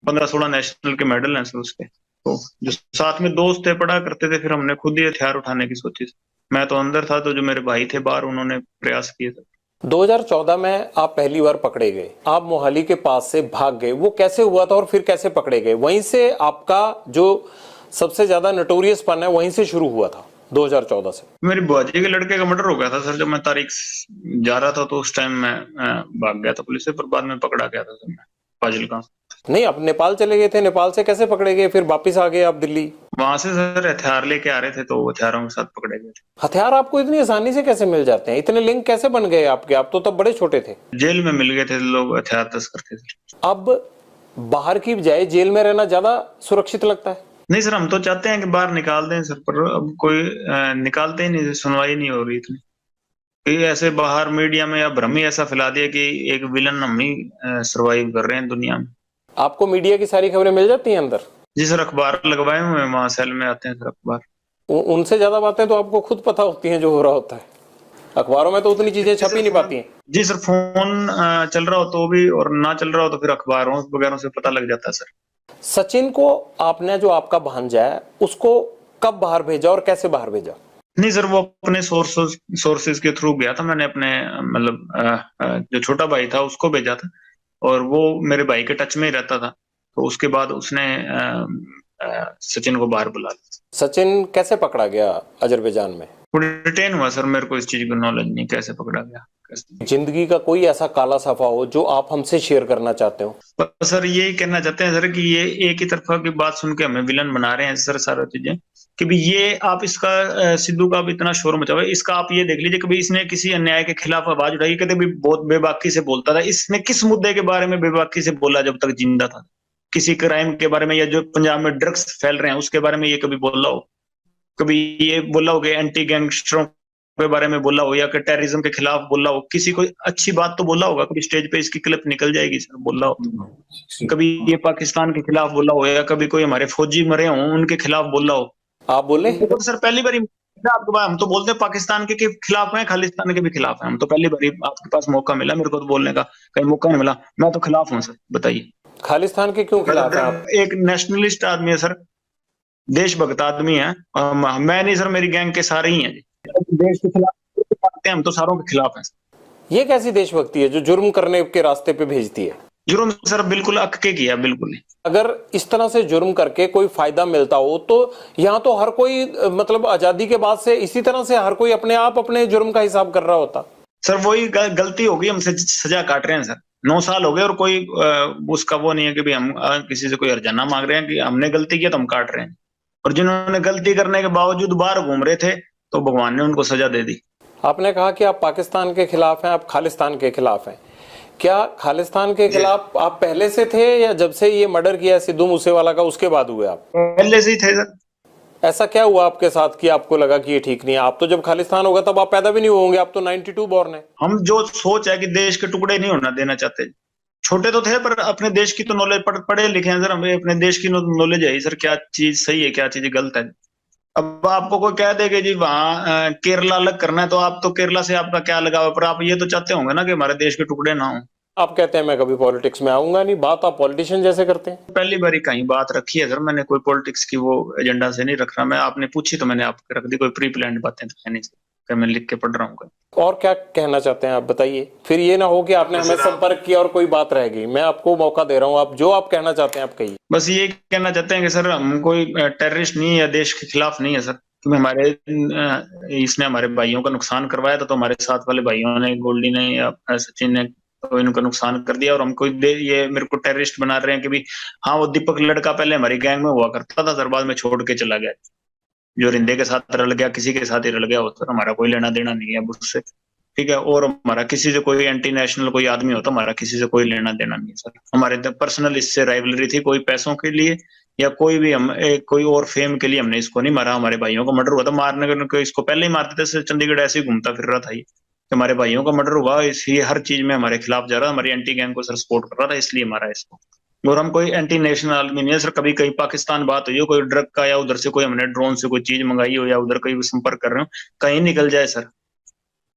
15-16 national के medal हैं sir उसके। तो जो साथ में दोस्त थे पढ़ा करते थे, फिर हमने खुद ही हथियार उठाने की सोची। मैं तो अंदर था, तो जो मेरे भाई थे बाहर, उन्होंने प्रयास किए थे। 2014 में आप पहली बार पकड़े गए, आप मोहाली के पास से भाग गए, वो कैसे हुआ था और फिर कैसे पकड़े गए? वहीं से आपका जो सबसे ज्यादा नटोरियस पन है वहीं से शुरू हुआ था 2014 से। मेरी बुआजी के लड़के का मर्डर हो गया था सर, जब मैं तारीख जा रहा था, तो उस टाइम मैं भाग गया था पुलिस से, पर बाद में पकड़ा गया था सर मैं फाजिलका। नहीं, आप नेपाल चले गए थे, नेपाल से कैसे पकड़े गए फिर वापिस आ गए आप दिल्ली? वहां से सर हथियार लेके आ रहे थे, तो हथियारों के साथ पकड़े गए थे। हथियार आपको इतनी आसानी से कैसे मिल जाते हैं? इतने लिंक कैसे बन गए आपके? आप तो तब बड़े छोटे थे। जेल में मिल गए थे लोग, हथियार तस्कर थे सर। अब बाहर की बजाय जेल में रहना ज्यादा सुरक्षित लगता है? नहीं सर, हम तो चाहते हैं कि बाहर निकाल दें सर, पर अब कोई निकालते ही नहीं, सुनवाई नहीं हो रही इतनी। कि ऐसे बाहर मीडिया में या भ्रम ही ऐसा फैला दिया कि एक विलन हम ही सरवाइव कर रहे हैं दुनिया में। आपको मीडिया की सारी खबरें मिल जाती हैं अंदर? जी सर, अखबार लगवाए हुए हैं, वहां सेल में आते हैं सर अखबार। उनसे ज्यादा बातें तो आपको खुद पता होती हैं जो हो रहा होता है। अखबारों में तो उतनी चीजें छप ही नहीं पाती हैं। जी सर, फोन चल रहा हो तो भी, और ना चल रहा हो तो फिर अखबारों वगैरह से पता लग जाता है सर। सचिन को आपने, जो आपका भांजा है, उसको कब बाहर भेजा और कैसे बाहर भेजा? नहीं सर, वो अपने सोर्सेज के थ्रू गया था। मैंने अपने मतलब जो छोटा भाई था उसको भेजा था, और वो मेरे भाई के टच में ही रहता था। तो उसके बाद उसने सचिन को बाहर बुला लिया। सचिन कैसे पकड़ा गया अजरबैजान में? वो डिटेन हुआ सर, मेरे को इस चीज की नॉलेज नहीं, कैसे पकड़ा गया कैसे। जिंदगी का कोई ऐसा काला सफा हो जो आप हमसे शेयर करना चाहते हो? बस सर यही कहना चाहते हैं सर कि ये एक ही तरफा की बात सुन के हमें विलन बना रहे हैं सर, सारा चीजें। कि भी ये आप इसका सिद्धू का भी इतना शोर मचा हुआ है, इसका आप ये देख लीजिए, कभी इसने किसी अन्याय के खिलाफ आवाज उठाई? कभी भी बहुत बेबाकी से बोलता था। इसने किस मुद्दे के बारे में बेबाकी से बोला जब तक जिंदा था? किसी क्राइम के बारे में, या जो पंजाब में ड्रग्स फैल रहे हैं उसके बारे में ये कभी बोला हो? कभी ये बोला हो कि एंटी गैंगस्टरों के बारे में बोला हो, या कि टेररिज्म के खिलाफ बोला हो? किसी को अच्छी बात तो बोला होगा? कभी स्टेज पे इसकी क्लिप निकल जाएगी सर, बोला हो? कभी ये पाकिस्तान के खिलाफ बोला हो, या कभी कोई हमारे फौजी मरे हों उनके खिलाफ बोला हो? आप बोले? तो सर पहली बार आपके पास, हम तो बोलते हैं पाकिस्तान के खिलाफ हैं, खालिस्तान के भी खिलाफ हैं। हम तो पहली बार आपके पास मौका मिला, मेरे को तो बोलने का कहीं मौका नहीं मिला। मैं तो खिलाफ हूँ सर, बताइए। खालिस्तान के क्यों खिलाफ हैं आप? एक नेशनलिस्ट आदमी है सर, देशभक्त आदमी है। मैं नहीं सर, मेरी गैंग के सारे ही हैं जी। देश के खिलाफ हम तो सारों के खिलाफ हैं। ये कैसी देशभक्ति है जो जुर्म करने के रास्ते पे भेजती है? जुर्म सर बिल्कुल अक के किया, बिल्कुल नहीं। अगर इस तरह से जुर्म करके कोई फायदा मिलता हो तो यहाँ तो हर कोई, मतलब आजादी के बाद से इसी तरह से हर कोई अपने आप अपने जुर्म का हिसाब कर रहा होता। सर वही गलती होगी, हमसे सजा काट रहे हैं सर। 9 साल हो गए और कोई उसका वो नहीं है कि भाई हम किसी से कोई हर्जाना मांग रहे हैं कि हमने गलती किया तो हम काट रहे हैं। और जिन्होंने गलती करने के बावजूद बाहर घूम रहे थे, तो भगवान ने उनको सजा दे दी। आपने कहा कि आप पाकिस्तान के खिलाफ हैं, आप खालिस्तान के खिलाफ हैं। क्या खालिस्तान के खिलाफ आप पहले से थे, या जब से ये मर्डर किया सिद्धू मूसेवाला का उसके बाद हुए आप? पहले से ही थे सर। ऐसा क्या हुआ आपके साथ कि आपको लगा कि ये ठीक नहीं है? आप तो जब खालिस्तान होगा तब आप पैदा भी नहीं होंगे, आप तो 92 बॉर्न है। हम जो सोच है कि देश के टुकड़े नहीं होना देना चाहते। छोटे तो थे, पर अपने देश की तो नॉलेज, पढ़े लिखे हैं सर, हमें अपने देश की नॉलेज है सर, क्या चीज सही है क्या चीज गलत है। अब आपको कोई कह दे कि जी वहां केरला अलग करना है, तो आप तो केरला से आपका क्या लगाव? पर आप ये तो चाहते होंगे ना कि हमारे देश के टुकड़े ना हो। आप कहते हैं मैं कभी पॉलिटिक्स में आऊंगा नहीं, बात आप पॉलिटिशियन जैसे करते हैं। पहली बार ही कहीं बात रखी है सर, मैंने कोई पॉलिटिक्स की वो एजेंडा से नहीं रख रहा मैं। आपने पूछी तो मैंने आपको रख दी, कोई प्री प्लान्ड बातें तो है नहीं सर, मैं लिख के पढ़ रहा हूँ। और क्या कहना चाहते हैं आप बताइए, फिर ये ना हो कि आपने हमें संपर्क किया और कोई बात रह गई। मैं आपको मौका दे रहा हूँ, आप जो आप कहना चाहते हैं आप कहिए। बस ये कहना चाहते हैं कि सर हम कोई टेररिस्ट नहीं है या देश के खिलाफ नहीं है सर। क्योंकि हमारे इसने हमारे भाइयों का नुकसान करवाया था, तो हमारे साथ वाले भाइयों ने, गोल्डी ने या सचिन ने, तो इनका नुकसान कर दिया। और हमको ये मेरे को टेररिस्ट बना रहे हैं कि भी हाँ, वो दीपक लड़का पहले हमारी गैंग में हुआ करता था सर, बाद में छोड़ के चला गया। जो रिंदे के साथ रल गया, किसी के साथ ही रल गया हो सर, हमारा कोई लेना देना नहीं है उससे, ठीक है। और हमारा किसी से कोई एंटी नेशनल कोई आदमी हो तो हमारा किसी से कोई लेना देना नहीं है सर। हमारे पर्सनल इससे राइवलरी थी, कोई पैसों के लिए या कोई भी हम कोई और फेम के लिए हमने इसको नहीं मारा। हमारे भाइयों का मर्डर हुआ था, मारने को इसको पहले ही मारते थे। चंडीगढ़ ऐसे ही घूमता फिर रहा था ये, हमारे भाइयों का मर्डर हुआ, इसलिए हर चीज में हमारे खिलाफ जा रहा, हमारी एंटी गैंग को सर सपोर्ट कर रहा था, इसलिए मारा इसको। और हम कोई एंटी नेशनल आदमी नहीं है सर। कभी कहीं पाकिस्तान बात हुई हो कोई ड्रग का, या उधर से कोई हमने ड्रोन से कोई चीज मंगाई हो, या उधर कोई संपर्क कर रहे हो, कहीं निकल जाए सर,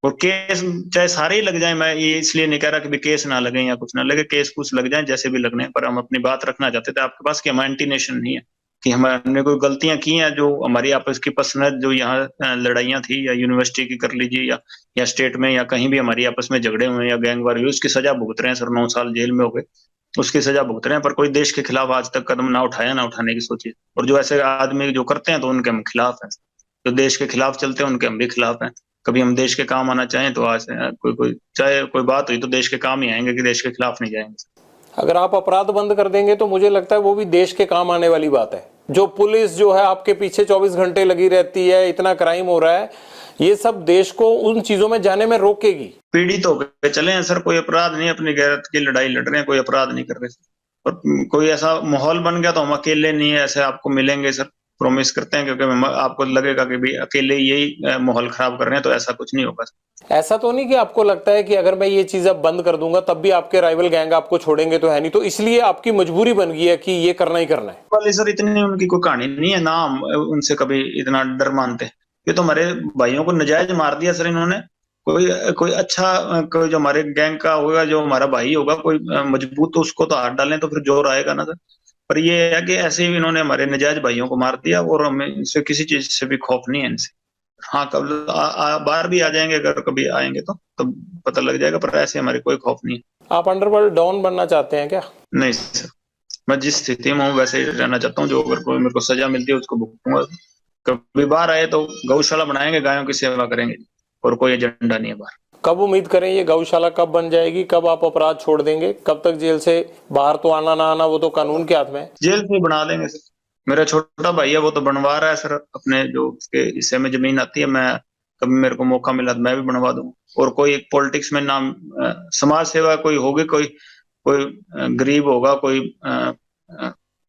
और केस चाहे सारे ही लग जाए, मैं ये इसलिए नहीं कह रहा कि भी केस ना लगे या कुछ ना लगे, केस कुछ लग जाए जैसे भी लगने, पर हम अपनी बात रखना चाहते थे आपके पास कि हम एंटी नेशन नहीं है, कि हमने कोई गलतियां की हैं जो हमारी आपस की पर्सनल जो यहाँ लड़ाइयाँ थी, या यूनिवर्सिटी की कर लीजिए, या स्टेट में, या कहीं भी हमारी आपस में झगड़े हुए या गैंगवार हुई, उसकी सजा भुगत रहे हैं सर, 9 साल जेल में हो गए, उसकी सजा भुगत रहे हैं, पर कोई देश के खिलाफ आज तक कदम ना उठाया, ना उठाने की सोची। और जो ऐसे आदमी जो करते हैं तो उनके हम खिलाफ हैं, जो देश के खिलाफ चलते हैं उनके हम भी खिलाफ हैं। कभी हम देश के काम आना चाहें तो आज कोई चाहे कोई बात हुई तो देश के काम ही आएंगे, कि देश के खिलाफ नहीं जाएंगे। अगर आप अपराध बंद कर देंगे तो मुझे लगता है वो भी देश के काम आने वाली बात है। जो पुलिस जो है आपके पीछे 24 घंटे लगी रहती है, इतना क्राइम हो रहा है, ये सब देश को उन चीजों में जाने में रोकेगी। पीड़ित हो गए चले हैं सर, कोई अपराध नहीं, अपनी गैरत की लड़ाई लड़ रहे हैं, कोई अपराध नहीं कर रहे सर। और कोई ऐसा माहौल बन गया तो हम अकेले नहीं है, ऐसे आपको मिलेंगे सर, प्रॉमिस करते हैं, क्योंकि आपको लगेगा कि भी अकेले यही माहौल खराब कर रहे हैं, तो ऐसा कुछ नहीं होगा। ऐसा तो नहीं कि आपको लगता है कि अगर मैं ये चीज अब बंद कर दूंगा तब भी आपके राइवल गैंग आपको छोड़ेंगे, तो है नहीं, तो इसलिए आपकी मजबूरी बन गई है कि ये करना ही करना है? वाले सर इतनी उनकी कोई कहानी नहीं है ना, हम उनसे कभी इतना डर मानते। ये तो हमारे भाइयों को नजायज मार दिया सर इन्होंने। कोई कोई अच्छा कोई जो हमारे गैंग का होगा, जो हमारा भाई होगा कोई मजबूत, तो उसको तो हाथ डालें तो फिर जोर आएगा ना सर। पर ये है कि ऐसे ही इन्होंने हमारे नजायज भाइयों को मार दिया, और हमें इनसे किसी चीज से भी खौफ नहीं है इनसे। हाँ, कब बाहर भी आ जाएंगे, अगर कभी आएंगे तो पता लग जाएगा, पर ऐसे हमारे कोई खौफ नहीं है। आप अंडरवर्ल्ड डॉन बनना चाहते हैं क्या? नहीं सर, मैं जिस स्थिति में हूँ वैसे ही रहना चाहता हूँ। जो अगर कोई मेरे को सजा मिलती है उसको भुगतूंगा। कभी बाहर आए तो गौशाला बनाएंगे, गायों की सेवा करेंगे, और कोई एजेंडा नहीं है बाहर। कब उम्मीद करें ये गौशाला कब बन जाएगी? कब आप अपराध छोड़ देंगे? कब तक जेल से बाहर तो आना ना आना वो तो कानून के हाथ में है। जेल से बना देंगे सर। मेरा छोटा भाई है, वो तो बनवा रहा है सर, अपने जो उसके हिस्से में जमीन आती है, मैं कभी मेरे को मौका मिला तो मैं भी बनवा दूंगा। और कोई एक पॉलिटिक्स में नाम समाज सेवा कोई होगी, कोई कोई गरीब होगा, कोई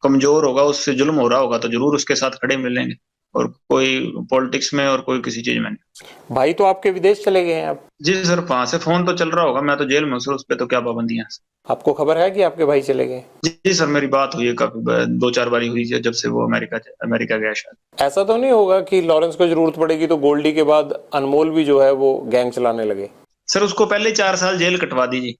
कमजोर होगा, उससे जुल्म हो रहा होगा तो जरूर उसके साथ खड़े मिलेंगे, और कोई पॉलिटिक्स में और कोई किसी चीज में नहीं। भाई तो आपके विदेश चले गए हैं आप? जी सर, वहां से फोन तो चल रहा होगा, मैं तो जेल में हूँ सर, उस पर तो क्या पाबंदियां हैं। आपको खबर है कि आपके भाई चले गए? जी सर, मेरी बात हुई है काफी 2-4 बारी हुई है, जब से वो अमेरिका गया शायद। ऐसा तो नहीं होगा कि लॉरेंस को जरूरत पड़ेगी तो गोल्डी के बाद अनमोल भी जो है वो गैंग चलाने लगे? सर उसको पहले 4 साल जेल कटवा दी जी,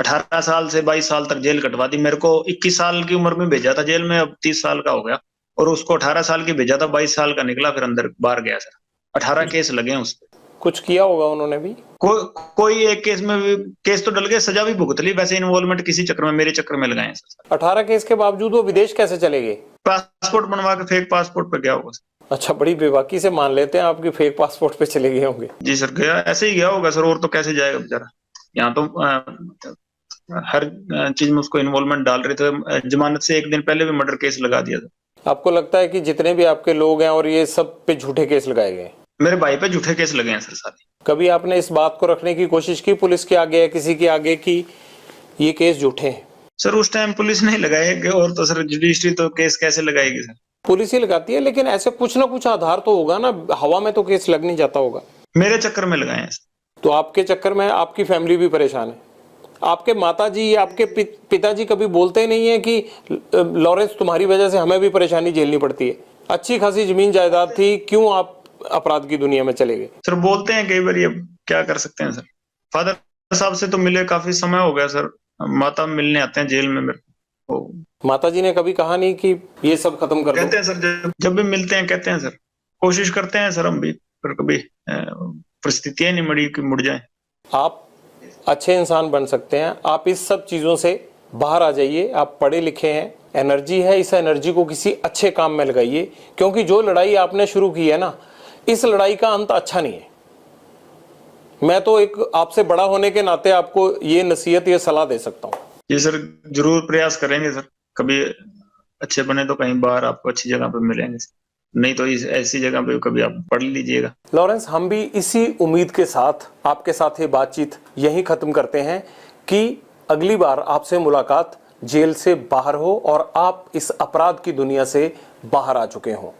18 साल से 22 साल तक जेल कटवा दी। मेरे को 21 साल की उम्र में भेजा था जेल में, अब 30 साल का हो गया, और उसको 18 साल की भेजा था, 22 साल का निकला, फिर अंदर बाहर गया सर। 18 केस लगे हैं उस पर। कुछ किया होगा उन्होंने भी? कोई एक केस में भी, केस तो डल गए, सजा भी भुगत ली, वैसे इन्वॉल्वमेंट किसी चक्कर में, मेरे चक्कर में लगाए सर। 18 केस के बावजूद वो विदेश कैसे चले गए? पासपोर्ट बनवा के फेक पासपोर्ट पे गया होगा। अच्छा, बड़ी बेबाकी से मान लेते हैं आपकी फेक पासपोर्ट पे चले गए होंगे। जी सर, गया ऐसे ही गया होगा सर, और तो कैसे जाएगा बेचारा। यहाँ तो हर चीज में उसको इन्वॉल्वमेंट डाल रहे थे। जमानत से एक दिन पहले भी मर्डर केस लगा दिया था। आपको लगता है कि जितने भी आपके लोग हैं और ये सब पे झूठे केस लगाए गए? मेरे भाई पे झूठे केस लगे हैं सर सारे। कभी आपने इस बात को रखने की कोशिश की पुलिस के आगे या किसी के आगे कि ये केस झूठे हैं? सर उस टाइम पुलिस नहीं लगाएगी, और तो सर जुडिशरी तो केस कैसे लगाएगी सर? पुलिस ही लगाती है, लेकिन ऐसे कुछ ना कुछ आधार तो होगा ना, हवा में तो केस लग नहीं जाता होगा। मेरे चक्कर में लगाए हैं। तो आपके चक्कर में आपकी फैमिली भी परेशान है? आपके माताजी या आपके पिताजी कभी बोलते ही नहीं है कि लॉरेंस तुम्हारी वजह से हमें भी परेशानी झेलनी पड़ती है, अच्छी खासी जमीन जायदाद थी, क्यों आप अपराध की दुनिया में चले गए? सर बोलते हैं कई बार, ये क्या कर सकते हैं सर। फादर साहब से तो मिले काफी समय हो गया सर, माता मिलने आते हैं जेल में मेरे को। माताजी ने कभी कहा नहीं कि ये सब खत्म कर दो? कहते हैं सर, जब भी मिलते हैं कहते हैं सर, कोशिश करते हैं सर हम भी, पर कभी परिस्थितियां नहीं मड़ी कि मुड़ जाए। आप अच्छे इंसान बन सकते हैं, आप इस सब चीजों से बाहर आ जाइए। आप पढ़े लिखे हैं, एनर्जी है, इस एनर्जी को किसी अच्छे काम में लगाइए, क्योंकि जो लड़ाई आपने शुरू की है ना, इस लड़ाई का अंत अच्छा नहीं है। मैं तो एक आपसे बड़ा होने के नाते आपको ये नसीहत, ये सलाह दे सकता हूँ। जी सर, जरूर प्रयास करेंगे सर, कभी अच्छे बने तो कहीं बाहर आपको अच्छी जगह पे मिलेंगे, नहीं तो ऐसी जगह पे कभी आप पढ़ लीजिएगा। लॉरेंस, हम भी इसी उम्मीद के साथ आपके साथ ये बातचीत यहीं खत्म करते हैं कि अगली बार आपसे मुलाकात जेल से बाहर हो और आप इस अपराध की दुनिया से बाहर आ चुके हों।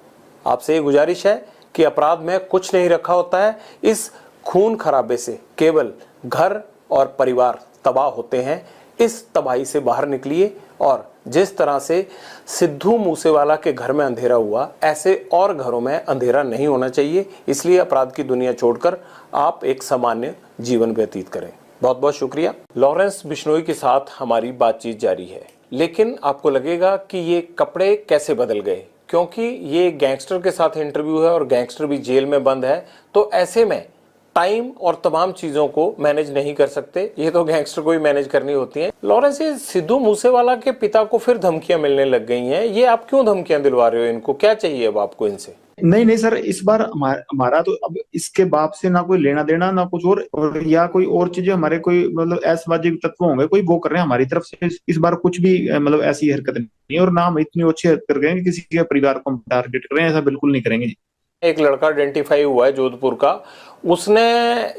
आपसे ये गुजारिश है कि अपराध में कुछ नहीं रखा होता है, इस खून खराबे से केवल घर और परिवार तबाह होते हैं। इस तबाही से बाहर निकलिए, और जिस तरह से सिद्धू मूसेवाला के घर में अंधेरा हुआ, ऐसे और घरों में अंधेरा नहीं होना चाहिए। इसलिए अपराध की दुनिया छोड़कर आप एक सामान्य जीवन व्यतीत करें। बहुत बहुत शुक्रिया। लॉरेंस बिश्नोई के साथ हमारी बातचीत जारी है, लेकिन आपको लगेगा कि ये कपड़े कैसे बदल गए, क्योंकि ये गैंगस्टर के साथ इंटरव्यू है और गैंगस्टर भी जेल में बंद है, तो ऐसे में टाइम और तमाम चीजों को मैनेज नहीं कर सकते, ये तो गैंगस्टर को ही मैनेज करनी होती है। लॉरेंस, ये सिद्धू मूसेवाला के पिता को फिर धमकियां मिलने लग गई हैं, ये आप क्यों धमकियां दिलवा रहे हो इनको, क्या चाहिए अब आपको इनसे? नहीं नहीं सर, इस बार हमारा तो अब इसके बाप से ना कोई लेना देना ना कुछ और या कोई और चीजें हमारे कोई मतलब ऐसवादी तत्व होंगे कोई वो कर रहे हैं हमारी तरफ से। इस बार कुछ भी मतलब ऐसी हरकत नहीं है, और ना हम इतनी अच्छी हरकत कर गए कि किसी के परिवार को हम टारगेट कर रहे हैं, ऐसा बिल्कुल नहीं करेंगे। एक लड़का आइडेंटिफाई हुआ है जोधपुर का, उसने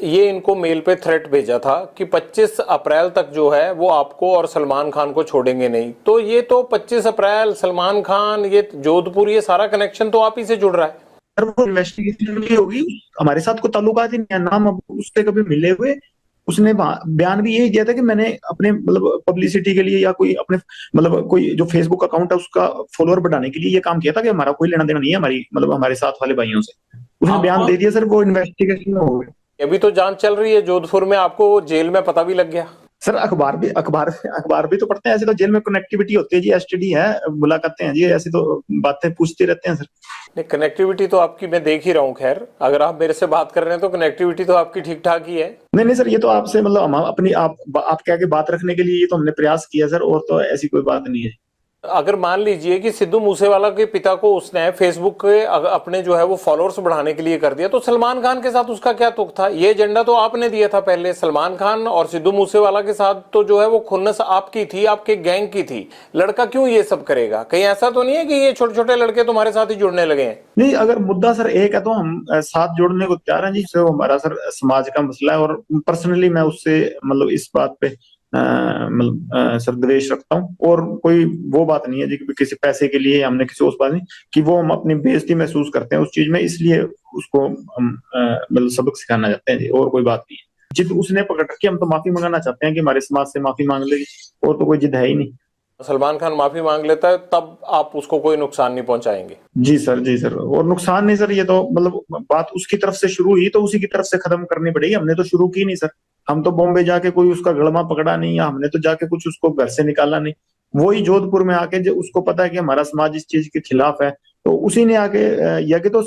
ये इनको मेल पे थ्रेट भेजा था कि 25 अप्रैल तक जो है वो आपको और सलमान खान को छोड़ेंगे नहीं। तो ये तो 25 अप्रैल, सलमान खान, ये जोधपुर, ये सारा कनेक्शन तो आप ही से जुड़ रहा है। सर वो इन्वेस्टिगेशन होगी, हमारे साथ कोई ताल्लुकात ही नहीं है, नाम उससे कभी मिले हुए। उसने बयान भी यही दिया था कि मैंने अपने मतलब पब्लिसिटी के लिए या कोई अपने मतलब कोई जो फेसबुक अकाउंट है उसका फॉलोअर बढ़ाने के लिए ये काम किया था, कि हमारा कोई लेना देना नहीं है हमारी मतलब हमारे साथ वाले भाइयों से। उसने बयान दे दिया सर, वो इन्वेस्टिगेशन में हो गया। अभी तो जांच चल रही है जोधपुर में, आपको जेल में पता भी लग गया। सर अखबार भी तो पढ़ते हैं, ऐसे तो जेल में कनेक्टिविटी होती है जी, एसटीडी है, मुलाकातें हैं जी, ऐसी तो बातें पूछते रहते हैं सर। नहीं, कनेक्टिविटी तो आपकी मैं देख ही रहा हूँ। खैर, अगर आप मेरे से बात कर रहे हैं तो कनेक्टिविटी तो आपकी ठीक ठाक ही है। नहीं सर, ये तो आपसे मतलब हम अपनी आप कह के बात रखने के लिए ये तो हमने प्रयास किया सर, और तो ऐसी कोई बात नहीं है। अगर मान लीजिए कि सिद्धू मूसेवाला के पिता को उसने फेसबुक के अपने जो है वो फॉलोअर्स बढ़ाने के लिए कर दिया, तो सलमान खान के साथ उसका क्या तुक था? ये एजेंडा तो आपने दिया था पहले। सलमान खान और सिद्धू मूसेवाला के साथ तो जो है वो खुन्नस आपकी थी, आपके गैंग की थी। लड़का क्यों ये सब करेगा? कहीं ऐसा तो नहीं है कि ये छोटे छोटे लड़के तुम्हारे साथ ही जुड़ने लगे हैं? नहीं, अगर मुद्दा सर एक है तो हम साथ जोड़ने को तैयार हैं जी। सर हमारा सर समाज का मसला है, और पर्सनली मैं उससे मतलब इस बात पे मतलब सर द्वेष रखता हूँ, और कोई वो बात नहीं है जी कि किसी पैसे के लिए हमने किसी उस बात नहीं कि वो हम अपनी बेइज्जती महसूस करते हैं उस चीज में, इसलिए उसको हम मतलब सबक सिखाना चाहते हैं जी, और कोई बात नहीं है। जिद उसने पकड़ रखी, हम तो माफी मंगाना चाहते हैं कि हमारे समाज से माफी मांग लेगी, और तो कोई जिद है ही नहीं। सलमान खान माफी मांग लेता है तब आप उसको कोई नुकसान नहीं पहुंचाएंगे? जी सर, जी सर, और नुकसान नहीं सर, ये तो मतलब बात उसकी तरफ से शुरू हुई तो उसी की तरफ से खत्म करनी पड़ेगी, हमने तो शुरू की नहीं सर। हम तो बॉम्बे जाके कोई उसका गड़मा पकड़ा नहीं, या हमने तो जाके कुछ उसको घर से निकाला नहीं। वही जोधपुर में आके जो उसको पता है कि हमारा समाज इस चीज के खिलाफ है, तो उसी ने आके या कि तो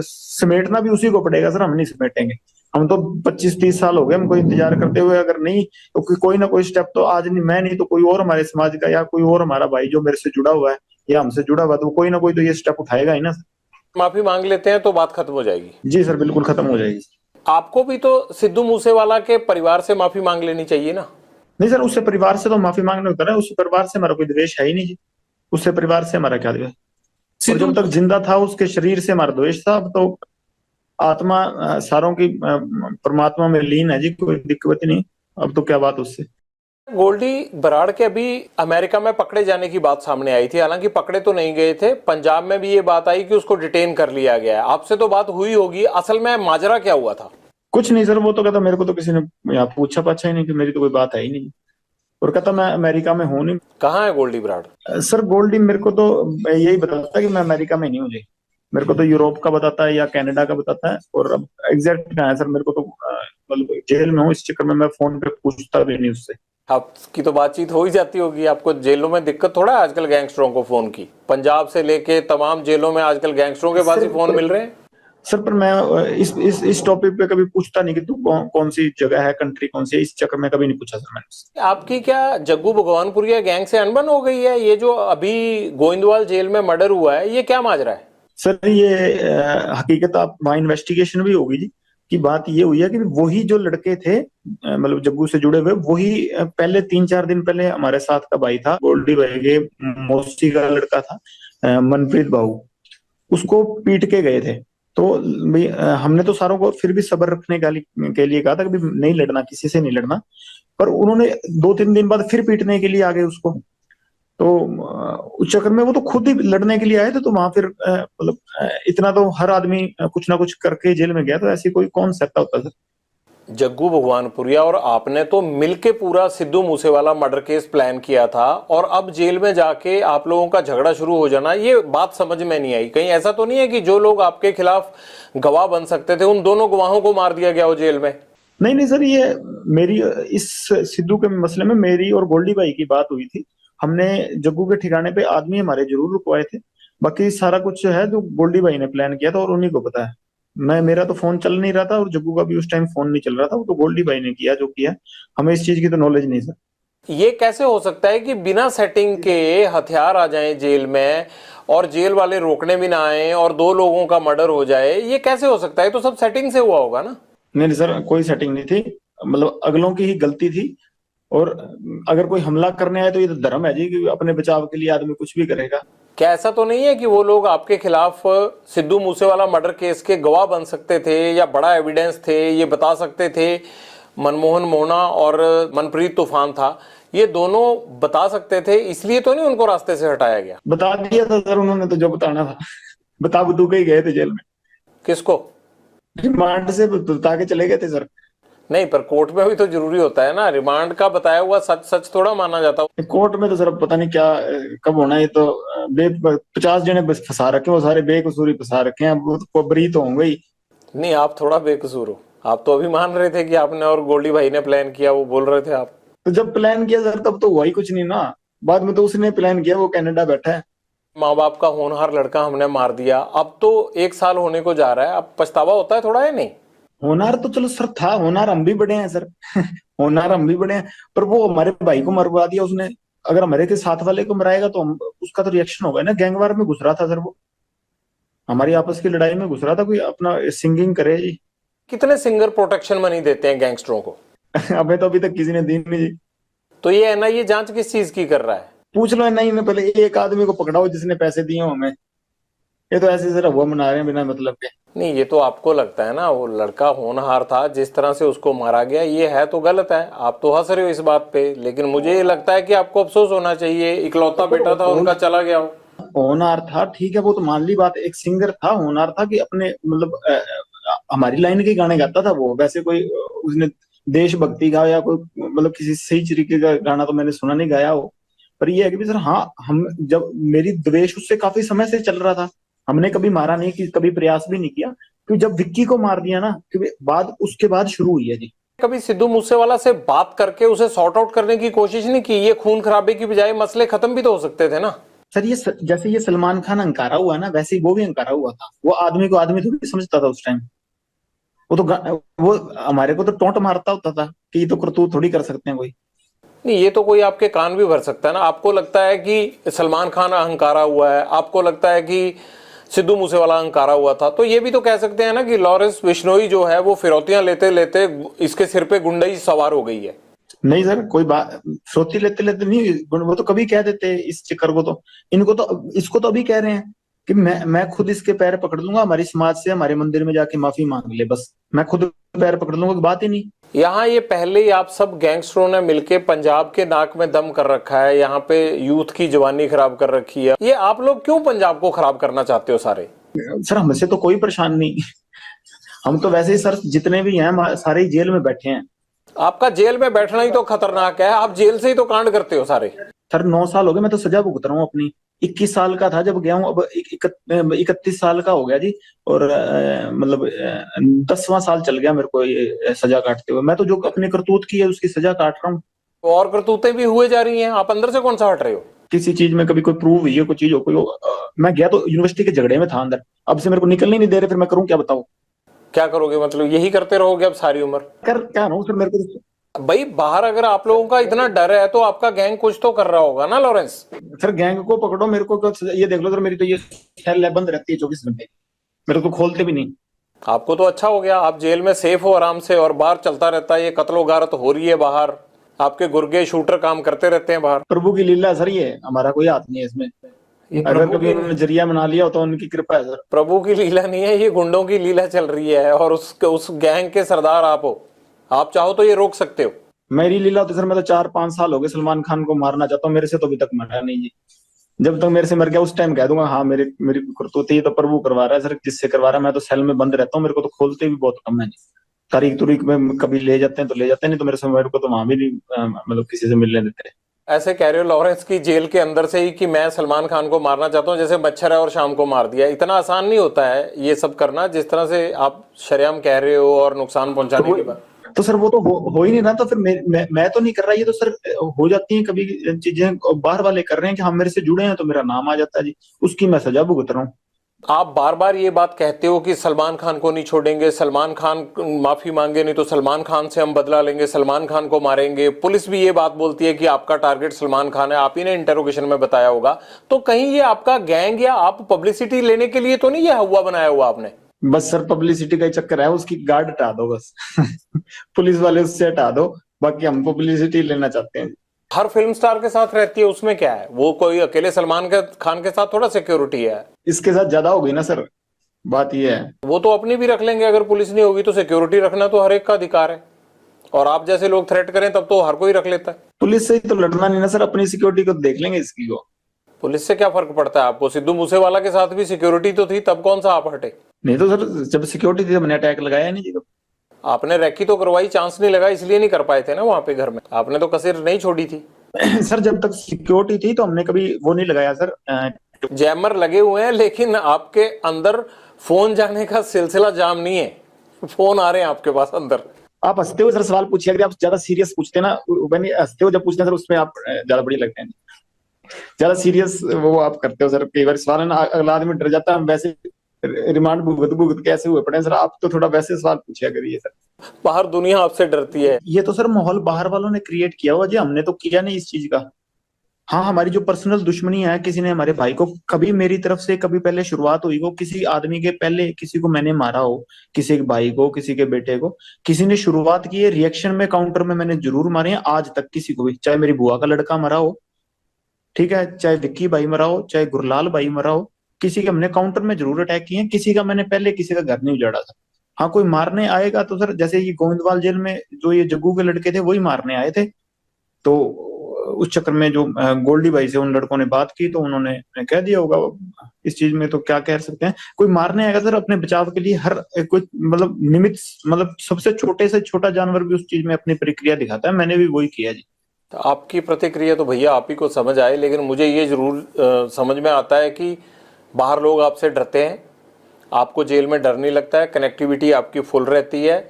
समेटना भी उसी को पड़ेगा सर, हम नहीं समेटेंगे। हम तो 25-30 साल हो गए हमको इंतजार करते हुए, अगर नहीं तो कोई ना कोई स्टेप तो आज नहीं मैं नहीं तो कोई और हमारे समाज का या कोई और हमारा भाई जो मेरे से जुड़ा हुआ है या हमसे जुड़ा हुआ, तो कोई ना कोई तो ये स्टेप उठाएगा ही ना सर। माफी मांग लेते हैं तो बात खत्म हो जाएगी? जी सर, बिल्कुल खत्म हो जाएगी। आपको भी तो सिद्धू मूसेवाला के परिवार से माफी मांग लेनी चाहिए ना? नहीं सर, उससे परिवार से तो माफी मांगने होता है, उससे परिवार से हमारा कोई द्वेष है ही नहीं जी। उससे परिवार से हमारा क्या द्वेष? और जब तक जिंदा था उसके शरीर से हमारा द्वेष था, अब तो आत्मा सारों की परमात्मा में लीन है जी, कोई दिक्कत नहीं। अब तो क्या बात उससे। गोल्डी बराड़ के अभी अमेरिका में पकड़े जाने की बात सामने आई थी, हालांकि पकड़े तो नहीं गए थे। पंजाब में भी ये बात आई कि उसको डिटेन कर लिया गया है। आपसे तो बात हुई होगी, असल में माजरा क्या हुआ था? कुछ नहीं सर, वो तो कहता मेरे को तो किसी ने यहाँ पूछा पाछा ही नहीं, कि मेरी तो कोई बात है ही नहीं, और कहता मैं अमेरिका में हूँ नहीं। कहाँ है गोल्डी बराड़? सर गोल्डी मेरे को तो यही बताता है कि मैं अमेरिका में नहीं हूँ जी। मेरे को तो यूरोप का बताता है या कनाडा का बताता है, और अब एग्जैक्ट कहाँ है सर मेरे को तो मतलब जेल में हूँ, इस चक्कर में मैं फोन पे पूछता भी नहीं उससे। आपकी तो बातचीत हो ही जाती होगी, आपको जेलों में दिक्कत थोड़ा है आजकल गैंगस्टरों को फोन की? पंजाब से लेके तमाम जेलों में आजकल गैंगस्टरों के पास ही फोन मिल रहे हैं। सर पर मैं इस टॉपिक पे कभी पूछता नहीं कि तू कौन सी जगह है, कंट्री कौन सी है, इस चक्कर में कभी नहीं पूछा सर मैंने। आपकी क्या जग्गू भगवानपुरिया गैंग से अनबन हो गई है? ये जो अभी गोविंदवाल जेल में मर्डर हुआ है, ये क्या माजरा है? सर ये हकीकत आप वहाँ इन्वेस्टिगेशन भी होगी जी, कि बात ये हुई है कि वही जो लड़के थे मतलब जग्गू से जुड़े हुए, वही पहले 3-4 दिन पहले हमारे साथ का भाई था, गोल्डी भाई के मौसी का लड़का था मनप्रीत भाऊ, उसको पीट के गए थे। तो हमने तो सारों को फिर भी सब्र रखने के लिए कहा था कि नहीं लड़ना, किसी से नहीं लड़ना, पर उन्होंने 2-3 दिन बाद फिर पीटने के लिए आ गए उसको। तो उस चक्कर में वो तो खुद ही लड़ने के लिए आए थे, तो वहां फिर मतलब इतना तो हर आदमी कुछ ना कुछ करके जेल में गया, तो ऐसी कोई कौन सकता होता सर। जग्गू भगवानपुरिया और आपने तो मिलके पूरा Sidhu Moosewala murder case plan किया था, और अब जेल में जाके आप लोगों का झगड़ा शुरू हो जाना, ये बात समझ में नहीं आई। कहीं ऐसा तो नहीं है कि जो लोग आपके खिलाफ गवाह बन सकते थे उन दोनों गवाहों को मार दिया गया हो जेल में? नहीं नहीं सर, ये मेरी इस सिद्धू के मसले में मेरी और गोल्डी भाई की बात हुई थी। हमने जग्गू के ठिकाने पे आदमी हमारे जरूर रुकवाए थे। बाकी सारा कुछ जो है जो गोल्डी भाई ने प्लान किया था और उन्हीं को पता है। मैं मेरा तो फोन चल नहीं रहा था और जग्गू का भी उस टाइम फोन नहीं चल रहा था, वो तो गोल्डी भाई ने किया जो किया। हमें इस चीज की तो नॉलेज नहीं सर। ये कैसे हो सकता है कि बिना सेटिंग के हथियार आ जाएं जेल में और जेल वाले रोकने भी ना आए और दो लोगों का मर्डर हो जाए? ये कैसे हो सकता है? तो सब सेटिंग से हुआ होगा ना। नहीं नहीं सर, कोई सेटिंग नहीं थी। मतलब अगलों की ही गलती थी। और अगर कोई हमला करने आए तो ये तो धर्म है जी कि अपने बचाव के लिए आदमी कुछ भी करेगा। क्या ऐसा तो नहीं है कि वो लोग आपके खिलाफ सिद्धू मूसेवाला मर्डर केस के गवाह बन सकते थे या बड़ा एविडेंस थे, ये बता सकते थे मनमोहन मोहना और मनप्रीत तूफान था, ये दोनों बता सकते थे, इसलिए तो नहीं उनको रास्ते से हटाया गया? बता दिया था सर उन्होंने तो जो बताना था। बता बतू के ही गए थे जेल में। किसको? रिमांड से बता के चले गए थे सर। नहीं, पर कोर्ट में भी तो जरूरी होता है ना, रिमांड का बताया हुआ सच सच थोड़ा माना जाता। कोर्ट में तो सर पता नहीं क्या कब होना है। ये तो 50 जने बस फंसा रखे, वो सारे बेकसूरी फंसा रखे हैं। अब वो तो बरी तो होंगे ही। नहीं, आप थोड़ा बेकसूर हो। आप तो अभी मान रहे थे कि आपने और गोल्डी भाई ने प्लान किया, वो बोल रहे थे आप। तो जब प्लान किया सर तब तो हुआ ही कुछ नहीं ना। बाद में तो उसने प्लान किया, वो कनाडा बैठा है। माँ बाप का होनहार लड़का हमने मार दिया, अब तो 1 साल होने को जा रहा है, अब पछतावा होता है थोड़ा, है नहीं? होनार तो चलो सर था, होनार हम भी बड़े हैं सर। होनार हम भी बड़े हैं। पर वो हमारे भाई को मरवा दिया उसने। अगर हमारे के साथ वाले को मराएगा तो हम उसका तो रिएक्शन होगा ना। गैंगवार में घुस रहा था सर वो, हमारी आपस की लड़ाई में घुस रहा था। कोई अपना सिंगिंग करे जी। कितने सिंगर प्रोटेक्शन मनी देते हैं गैंगस्टरों को? हमें तो अभी तक किसी ने दी नहीं जी। तो ये एनआईए जांच किस चीज की कर रहा है? पूछ लो नहीं में पहले एक आदमी को पकड़ाओ जिसने पैसे दिए हो हमें। ये तो ऐसे सर हुआ मना रहे हैं बिना मतलब के। नहीं, ये तो आपको लगता है ना, वो लड़का होनहार था, जिस तरह से उसको मारा गया ये है तो गलत है। आप तो हंस रहे हो इस बात पे, लेकिन मुझे ये लगता है कि आपको अफसोस होना चाहिए, इकलौता बेटा था उनका चला गया हो। होनहार था ठीक है, वो तो मान ली बात। एक सिंगर था, होनहार था कि अपने मतलब हमारी लाइन के गाने गाता था वो। वैसे कोई उसने देशभक्ति का या कोई मतलब किसी सही तरीके का गाना तो मैंने सुना नहीं गाया हो। पर ये है कि सर हाँ, हम जब मेरी द्वेष उससे काफी समय से चल रहा था। हमने कभी मारा नहीं, कि कभी प्रयास भी नहीं किया। क्योंकि जब विक्की को मार दिया ना, क्योंकि बाद उसके बाद शुरू हुई है जी। कभी सिद्धू मूसेवाला से बात करके उसे सॉर्ट आउट करने की कोशिश नहीं की? ये खून खराबे की बजाय मसले खत्म भी तो हो सकते थे ना। सर ये जैसे ये सलमान खान अंकारा हुआ ना, वैसे ही वो भी अंकारा हुआ था। वो आदमी को आदमी थोड़ी समझता था उस टाइम। वो तो वो हमारे को तो टोंट मारता होता था कि ये तो करतूत थोड़ी कर सकते हैं कोई। नहीं, ये तो कोई आपके कान भी भर सकता है ना। आपको लगता है कि सलमान खान अहंकारा हुआ है, आपको लगता है कि सिद्धू मूसेवाला अहंकारा हुआ था, तो ये भी तो कह सकते हैं ना कि लॉरेंस बिश्नोई जो है वो फिरौतियां लेते लेते इसके सिर पे गुंडई सवार हो गई है। नहीं सर, कोई बात फ्रोती लेते लेते नहीं। वो तो कभी कह देते इस चक्कर को। तो इनको तो इसको तो अभी कह रहे हैं कि मैं खुद इसके पैर पकड़ लूंगा, हमारी समाज से हमारे मंदिर में जाके माफी मांग ले, बस मैं खुद पैर पकड़ लूंगा, की बात ही नहीं। यहाँ ये पहले ही आप सब गैंगस्टरों ने मिलके पंजाब के नाक में दम कर रखा है, यहाँ पे यूथ की जवानी खराब कर रखी है। ये आप लोग क्यों पंजाब को खराब करना चाहते हो सारे? सर हमसे तो कोई परेशान नहीं। हम तो वैसे ही सर जितने भी हैं सारे ही जेल में बैठे हैं। आपका जेल में बैठना ही तो खतरनाक है, आप जेल से ही तो कांड करते हो सारे। सर 9 साल हो गए, मैं तो सजा भुगत रहा हूँ अपनी। 21 साल का था जब गया हूँ, अब 31 साल का हो गया जी। और मतलब 10वां साल चल गया मेरे को ये सजा काटते हुए। मैं तो जो अपने करतूत की है उसकी सजा काट रहा हूँ। और करतूतें भी हुए जा रही हैं, आप अंदर से कौन सा हट रहे हो? किसी चीज में कभी कोई प्रूव हुई है, कोई चीज हो, कोई मैं गया तो यूनिवर्सिटी के झगड़े में था अंदर। अब से मेरे को निकलने नहीं दे रहे, फिर मैं करूँ क्या बताओ? क्या करोगे? मतलब यही करते रहोगे अब सारी उम्र? कर क्या रहा हूँ सर, मेरे को भाई बाहर अगर आप लोगों का इतना डर है तो आपका गैंग कुछ तो कर रहा होगा ना लॉरेंस? सर गैंग को पकड़ो, मेरे को ये देख लो सर, मेरी तो ये सेल बंद रहती है 24 घंटे। मेरे को खोलते भी नहीं। आपको तो अच्छा हो गया, आप जेल में सेफ हो आराम से, और बाहर चलता रहता है ये कत्लो गारत हो रही है बाहर, आपके गुर्गे शूटर काम करते रहते हैं बाहर। प्रभु की लीला सर, ये हमारा कोई हाथ नहीं है इसमें। अगर कभी उन्होंने जरिया बना लिया तो उनकी कृपा है सर। प्रभु की लीला नहीं है, ये गुंडों की लीला चल रही है, और उस गैंग के सरदार आप हो। आप चाहो तो ये रोक सकते हो। मेरी लीला तो सर, मैं तो 4-5 साल हो गए सलमान खान को मारना चाहता हूँ, मेरे से तो अभी तक मरा नहीं जी। जब तक मेरे से मर गया उस टाइम कह दूंगा हाँ मेरी मेरी करतूत ये तो प्रभु करवा रहा है सर। जिससे करवा रहा है, मैं तो सेल में बंद रहता हूँ, मेरे को तो खोलते भी बहुत कम है जी। तारीख तुरीख में कभी ले जाते हैं तो ले जाते हैं, नहीं तो मेरे को तो वहां भी नहीं मतलब किसी से मिलने देते। ऐसे कह रहे हो लॉरेंस की जेल के अंदर से ही कि मैं सलमान खान को मारना चाहता हूँ, जैसे मच्छर है और शाम को मार दिया। इतना आसान नहीं होता है ये सब करना, जिस तरह से आप शरेआम कह रहे हो और नुकसान पहुंचाने के बाद। तो सर वो तो हो ही नहीं रहा, तो फिर मैं तो नहीं कर रहा, ये तो सर हो जाती हैं कभी चीजें, बाहर वाले कर रहे हैं कि हम मेरे से जुड़े हैं तो मेरा नाम आ जाता है जी, उसकी मैं सजा भुगत रहा हूँ। आप बार बार ये बात कहते हो कि सलमान खान को नहीं छोड़ेंगे, सलमान खान माफी मांगे नहीं तो सलमान खान से हम बदला लेंगे, सलमान खान को मारेंगे। पुलिस भी ये बात बोलती है कि आपका टारगेट सलमान खान है, आप ही ने इंटरोगेशन में बताया होगा। तो कहीं ये आपका गैंग या आप पब्लिसिटी लेने के लिए तो नहीं ये हुआ बनाया हुआ आपने? बस सर पब्लिसिटी का ही चक्कर है, उसकी गार्ड हटा दो बस। पुलिस वाले उससे हटा दो, बाकी हम पब्लिसिटी लेना चाहते हैं। हर फिल्म स्टार के साथ रहती है, उसमें क्या है? वो कोई अकेले सलमान खान के साथ थोड़ा सिक्योरिटी है। इसके साथ ज्यादा हो गई ना सर, बात ये है। वो तो अपनी भी रख लेंगे, अगर पुलिस नहीं होगी तो सिक्योरिटी रखना तो हर एक का अधिकार है, और आप जैसे लोग थ्रेट करें तब तो हर कोई रख लेता है। पुलिस से ही तो लड़ना नहीं ना सर, अपनी सिक्योरिटी को देख लेंगे इसकी को। पुलिस से क्या फर्क पड़ता है आपको? सिद्धू मूसेवाला के साथ भी सिक्योरिटी तो थी, तब कौन सा आप हटे? नहीं तो सर जब सिक्योरिटी थी हमने अटैक लगाया नहीं जी। आपने रैकी तो करवाई, चांस नहीं लगा इसलिए नहीं कर पाए थे ना वहां पे घर में, आपने तो कसर नहीं छोड़ी थी। सर जब तक सिक्योरिटी थी तो हमने कभी वो नहीं लगाया सर। जैमर लगे हुए हैं लेकिन आपके अंदर फोन जाने का सिलसिला जाम नहीं है, फोन आ रहे हैं आपके पास अंदर। आप हंसते हो सर सवाल पूछिए, अगर आप ज्यादा सीरियस पूछते ना, मैंने हंसते हो जब पूछते हैं सर उसमें आप ज्यादा बढ़िया लगते हैं। ज्यादा सीरियस वो आप करते हो सर, कई बार सवाल है ना अगला आदमी डर जाता है, हम वैसे रिमांड भुगत भुगत कैसे हुए पड़े हैं सर, आप तो थोड़ा वैसे सवाल पूछिया करिए सर। बाहर दुनिया आपसे डरती है। ये तो सर माहौल बाहर वालों ने क्रिएट किया हुआ जी, हमने तो किया नहीं इस चीज का। हाँ हमारी जो पर्सनल दुश्मनी है, किसी ने हमारे भाई को कभी मेरी तरफ से कभी पहले शुरुआत हुई हो, किसी आदमी के पहले किसी को मैंने मारा हो, किसी के भाई को किसी के बेटे को किसी ने शुरुआत की है, रिएक्शन में काउंटर में मैंने जरूर मारे हैं आज तक किसी को भी, चाहे मेरी बुआ का लड़का मरा हो, ठीक है, चाहे विक्की भाई मरा हो, चाहे गुरलाल भाई मरा हो, किसी के हमने काउंटर में जरूर अटैक किए हैं, किसी का मैंने पहले किसी का घर नहीं उजाड़ा था। हाँ कोई मारने आएगा तो सर जैसे ये गोविंदवाल जेल में जो ये जग्गू के लड़के थे वही मारने आए थे, तो उस चक्कर में जो गोल्डी भाई से उन लड़कों ने बात की तो उन्होंने कह दिया होगा, इस चीज में तो क्या कह सकते हैं। कोई मारने आएगा सर अपने बचाव के लिए हर कोई मतलब निमित्त, मतलब सबसे छोटे से छोटा जानवर भी उस चीज में अपनी प्रक्रिया दिखाता है, मैंने भी वही किया जी। तो आपकी प्रतिक्रिया तो भैया आप ही को समझ आए, लेकिन मुझे ये जरूर समझ में आता है कि बाहर लोग आपसे डरते हैं, आपको जेल में डर नहीं लगता है, कनेक्टिविटी आपकी फुल रहती है।